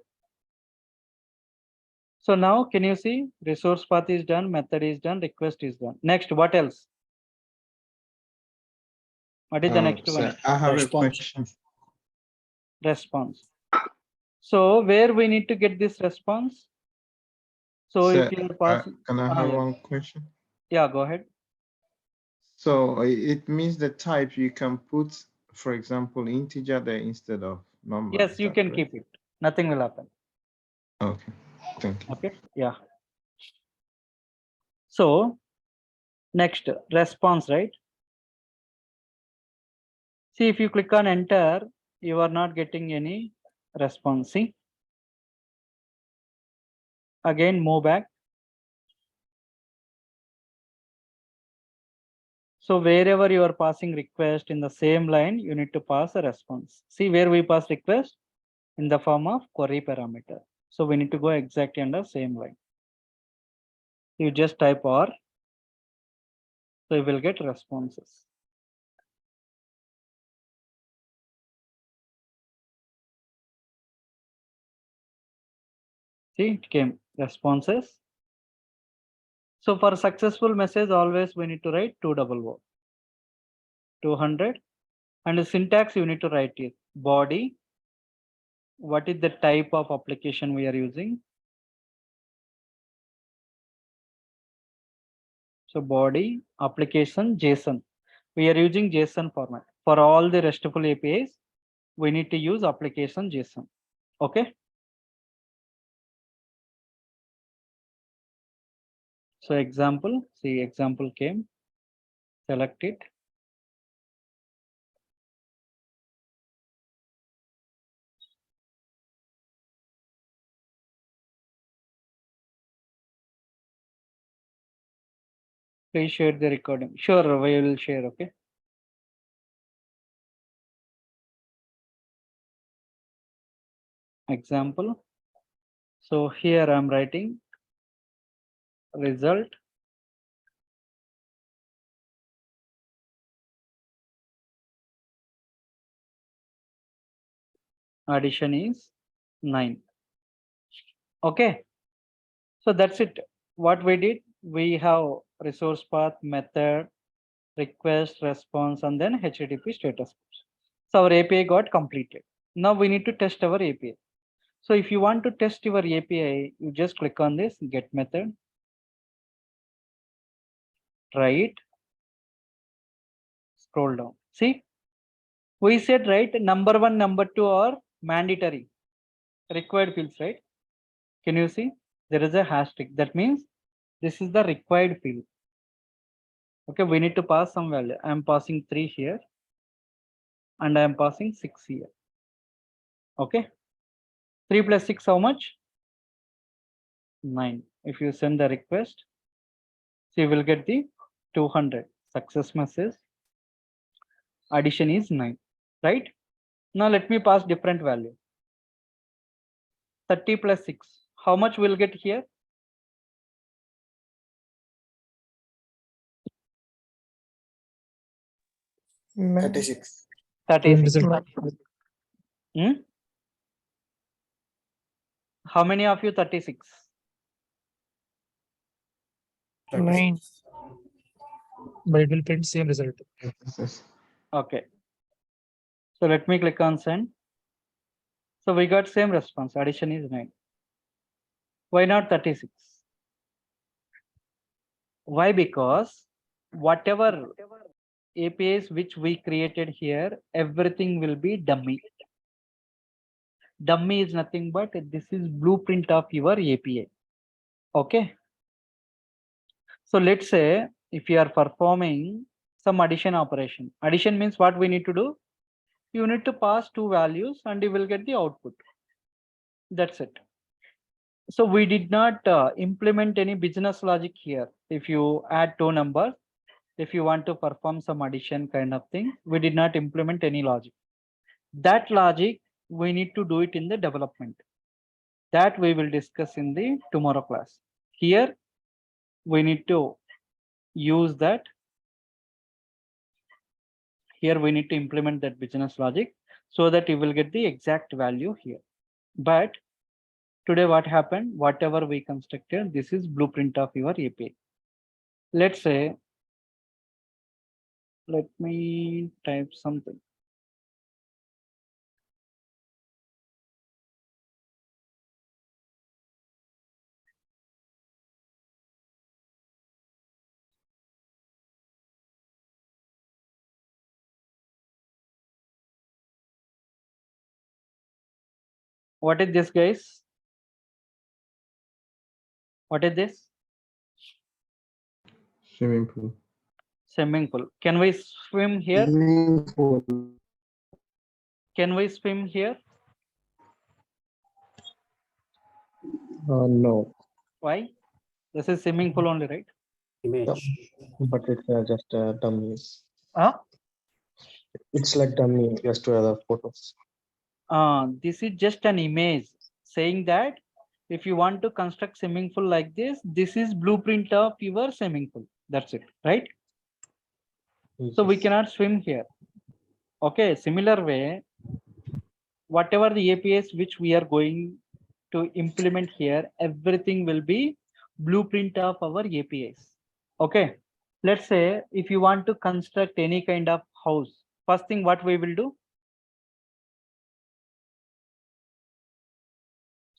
So now can you see resource path is done, method is done, request is done. Next, what else? What is the next Sir, one? I have a Response. question. Response. So where we need to get this response? So Sir, if you are passing, can I have yeah. one question? Yeah, go ahead. So it means the type you can put, for example, integer there instead of number. Yes, is you that can correct? keep it. Nothing will happen. Okay, thank you. Okay, yeah. So next, response, right? See, if you click on enter, you are not getting any response. See, again, move back. So wherever you are passing request in the same line, you need to pass a response. See where we pass request in the form of query parameter. So we need to go exactly on the same line. You just type or, so you will get responses. See, it came responses. So for successful message, always we need to write 200, 200, and the syntax you need to write it. Body, what is the type of application we are using? So body application JSON. We are using JSON format. For all the RESTful APIs, we need to use application JSON. Okay. So example, see example came, select it. Please share the recording. Sure, we will share. Okay. Example. So here I'm writing result. Addition is 9. Okay. So that's it. What we did, we have resource path, method, request, response, and then HTTP status. So our API got completed. Now we need to test our API. So if you want to test your API, you just click on this get method, try it, scroll down. See, we said right, number 1, number 2 are mandatory required fields, right? Can you see there is a hashtag? That means this is the required field. Okay, we need to pass some value. I am passing 3 here and I am passing 6 here. Okay, 3 plus 6 how much? 9. If you send the request, so you will get the 200 success message. Addition is 9, right? Now let me pass different value. 30 plus 6. How much we'll get here? Man, 36. 36. result. Hmm? How many of you 36? 9. But it will print same result. Okay. So let me click on send. So we got same response. Addition is 9. Why not 36? Why? Because whatever APIs which we created here, everything will be dummy. Dummy is nothing but this is blueprint of your API. Okay. So let's say if you are performing some addition operation. Addition means what we need to do? You need to pass 2 values and you will get the output. That's it. So we did not implement any business logic here. If you add 2 numbers, if you want to perform some addition kind of thing, we did not implement any logic. That logic, we need to do it in the development. That we will discuss in the tomorrow class. Here, we need to use that Here we need to implement that business logic so that you will get the exact value here. But today what happened, whatever we constructed, this is blueprint of your API. Let's say, let me type something. What is this, guys? What is this? Swimming pool. Swimming pool. Can we swim here? Can we swim here? No, Why? This is swimming pool only, right? but it's just a dummy. Huh? It's like dummy, just to other photos. This is just an image saying that if you want to construct swimming pool like this is blueprint of your swimming pool. That's it, right? So we Yes. cannot swim here. Okay, similar way, whatever the APIs which we are going to implement here, everything will be blueprint of our APIs. Okay, let's say if you want to construct any kind of house, first thing what we will do?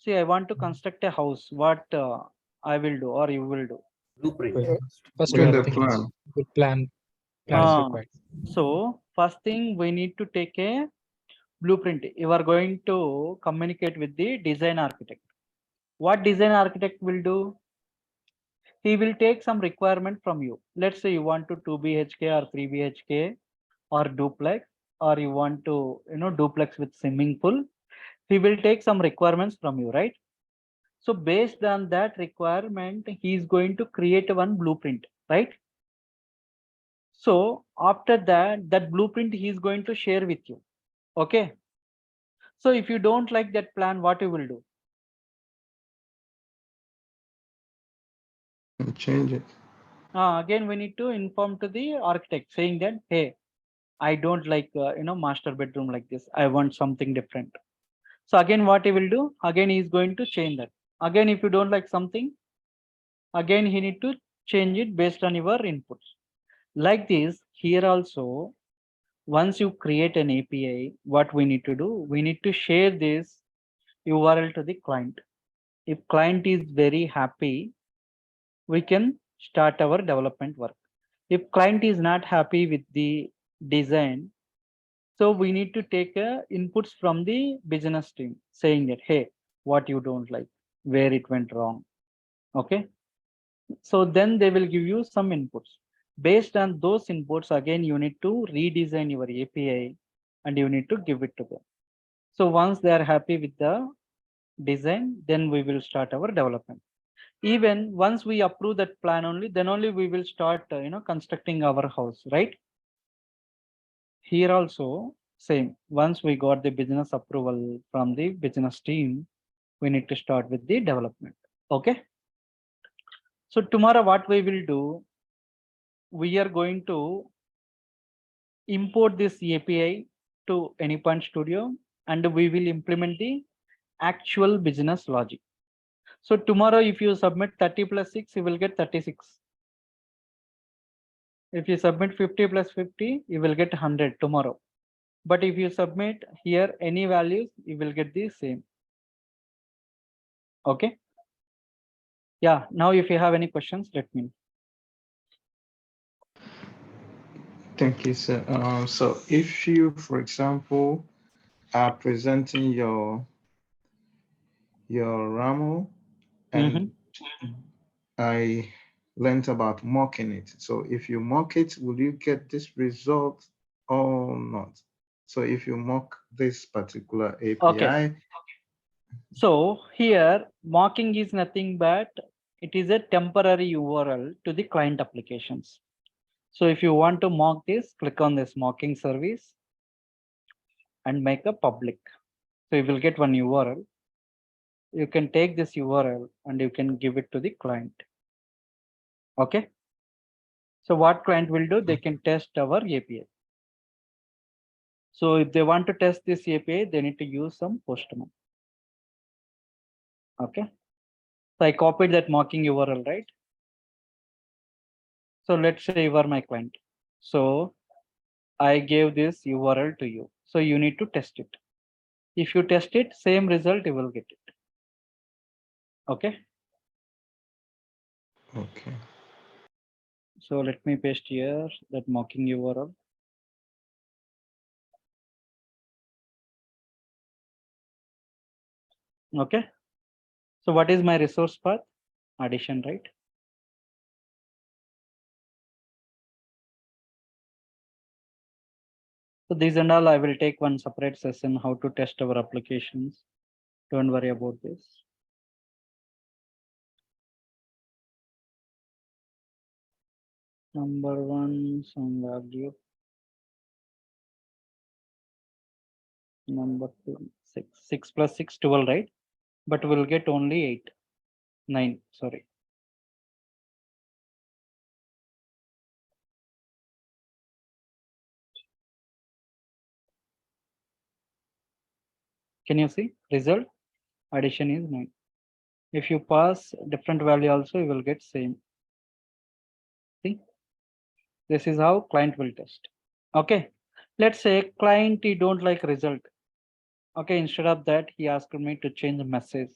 See, I want to construct a house. What I will do or you will do? First, Get we the think plan. good plan. Plan is required. So first thing we need to take a blueprint. You are going to communicate with the design architect. What design architect will do? He will take some requirement from you. Let's say you want to 2 BHK or 3 BHK or duplex, or you want to, duplex with swimming pool. He will take some requirements from you, right? So based on that requirement, he is going to create one blueprint, right? So after that blueprint he is going to share with you. Okay. So if you don't like that plan, what you will do? And change it. Again, we need to inform to the architect saying that, hey, I don't like, master bedroom like this. I want something different. So again, what he will do? Again, he is going to change that. Again, if you don't like something, again, he need to change it based on your inputs. Like this, here also, once you create an API, what we need to do? We need to share this URL to the client. If client is very happy, we can start our development work. If client is not happy with the design, so we need to take inputs from the business team saying that, hey, what you don't like, where it went wrong. Okay. So then they will give you some inputs. Based on those inputs, again, you need to redesign your API and you need to give it to them. So once they are happy with the design, then we will start our development. Even once we approve that plan only, then only we will start, constructing our house, right? Here also same. Once we got the business approval from the business team, we need to start with the development. Okay. So tomorrow what we will do, we are going to import this API to Anypoint Studio and we will implement the actual business logic. So tomorrow, if you submit 30 plus 6, you will get 36. If you submit 50 plus 50, you will get 100 tomorrow. But if you submit here any values, you will get the same. Okay. Yeah. Now, if you have any questions, let me know. Thank you, sir. So if you, for example, are presenting your RAMO and I learned about mocking it. So if you mock it, will you get this result or not? So if you mock this particular API. Okay. So here mocking is nothing but it is a temporary URL to the client applications. So if you want to mock this, click on this mocking service and make a public. So you will get one URL. You can take this URL and you can give it to the client. Okay. So what client will do? They can test our API. So if they want to test this API, they need to use some Postman. Okay. So I copied that mocking URL, right? So let's say you are my client. So I gave this URL to you. So you need to test it. If you test it, same result, you will get it. Okay. Okay. So let me paste here that mocking URL. Okay. So what is my resource path? Addition, right? So these and all I will take one separate session how to test our applications. Don't worry about this. Number one, some value. Number two, 6. 6 plus 6, 12, right? But we'll get only 8. 9, sorry. Can you see? Result? Addition is 9. If you pass different value also, you will get same. See? This is how client will test. Okay. Let's say client he don't like result. Okay, instead of that, he asked me to change the message.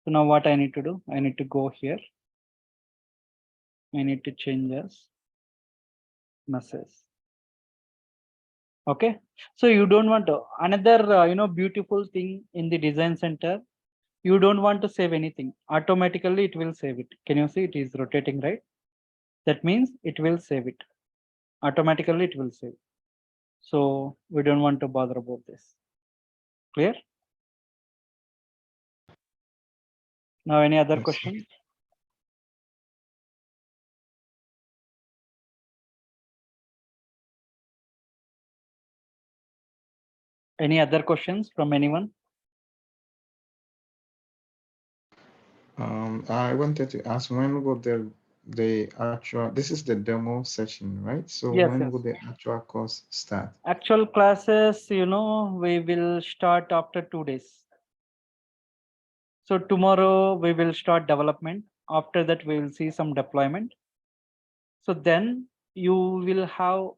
So now what I need to do? I need to go here. I need to change as message. Okay. So you don't want to, another, beautiful thing in the design center, you don't want to save anything. Automatically it will save it. Can you see it is rotating, right? That means it will save it. Automatically it will save. So we don't want to bother about this. Clear? Now any other Yes. question? Any other questions from anyone? I wanted to ask when will the actual, this is the demo session, right? So Yes, when yes. will the actual course start? Actual classes, we will start after 2 days. So tomorrow we will start development. After that, we will see some deployment. So then you will have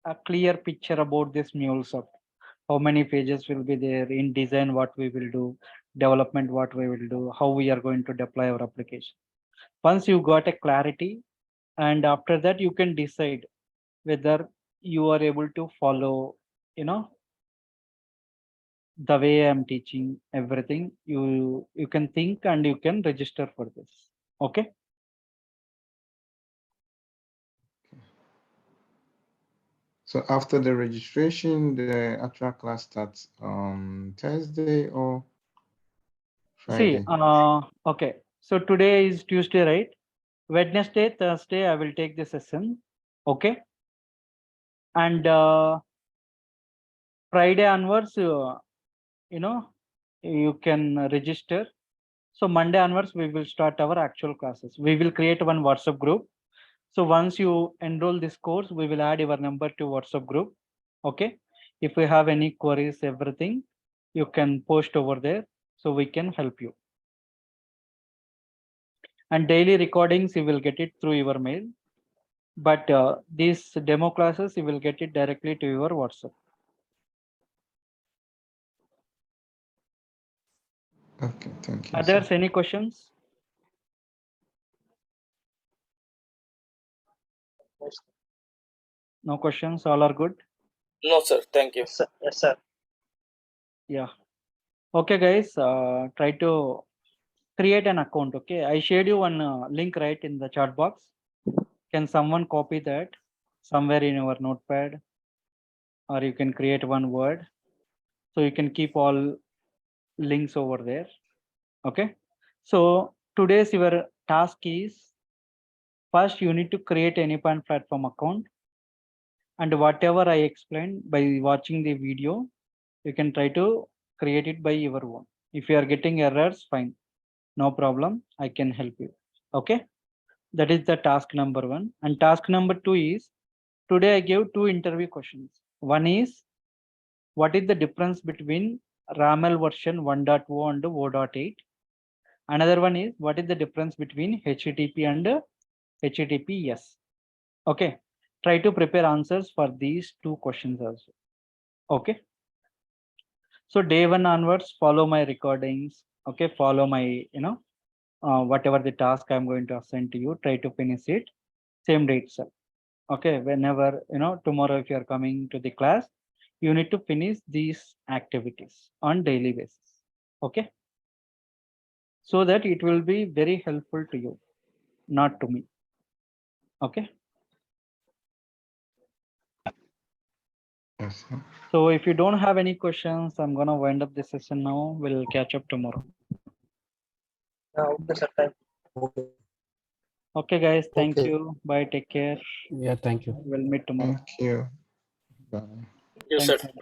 a clear picture about this MuleSoft. How many pages will be there in design, what we will do, development, what we will do, how we are going to deploy our application. Once you got a clarity, and after that you can decide whether you are able to follow, the way I'm teaching everything. You can think and you can register for this. Okay. So after the registration, the actual class starts Thursday or See, Friday? okay. So today is Tuesday, right? Wednesday, Thursday, I will take the session. Okay. And Friday onwards, you can register. So Monday onwards, we will start our actual classes. We will create one WhatsApp group. So once you enroll this course, we will add your number to WhatsApp group. Okay. If you have any queries, everything, you can post over there. So we can help you. And daily recordings, you will get it through your mail. But these demo classes, you will get it directly to your WhatsApp. Okay, thank you. Others, Sir. any questions? No questions, all are good? No, sir. Thank you. Yes, sir. Yeah. Okay, guys, try to create an account. Okay, I shared you one link right in the chat box. Can someone copy that somewhere in your notepad, or you can create one word, so you can keep all links over there. Okay. So today's your task is, first you need to create any platform account, and whatever I explained by watching the video, you can try to create it by your own. If you are getting errors, fine, no problem, I can help you. Okay. That is the task number 1. And task number 2 is, today I gave 2 interview questions. One is what is the difference between RAML version 1.0 and 0.8? Another one is what is the difference between HTTP and HTTPS? Okay, try to prepare answers for these two questions also. Okay. So day one onwards, follow my recordings. Okay, follow my, whatever the task I'm going to assign to you, try to finish it same day itself. Okay, whenever, tomorrow if you're coming to the class, you need to finish these activities on daily basis. Okay, so that it will be very helpful to you, not to me. Okay. Yes, sir. So if you don't have any questions, I'm gonna wind up this session now. We'll catch up tomorrow. Okay, sir. Thank you. Okay, guys. Thank Okay. you. Bye. Take care. Yeah, thank you. We'll meet tomorrow. Thank you. Bye. You Thank said. you.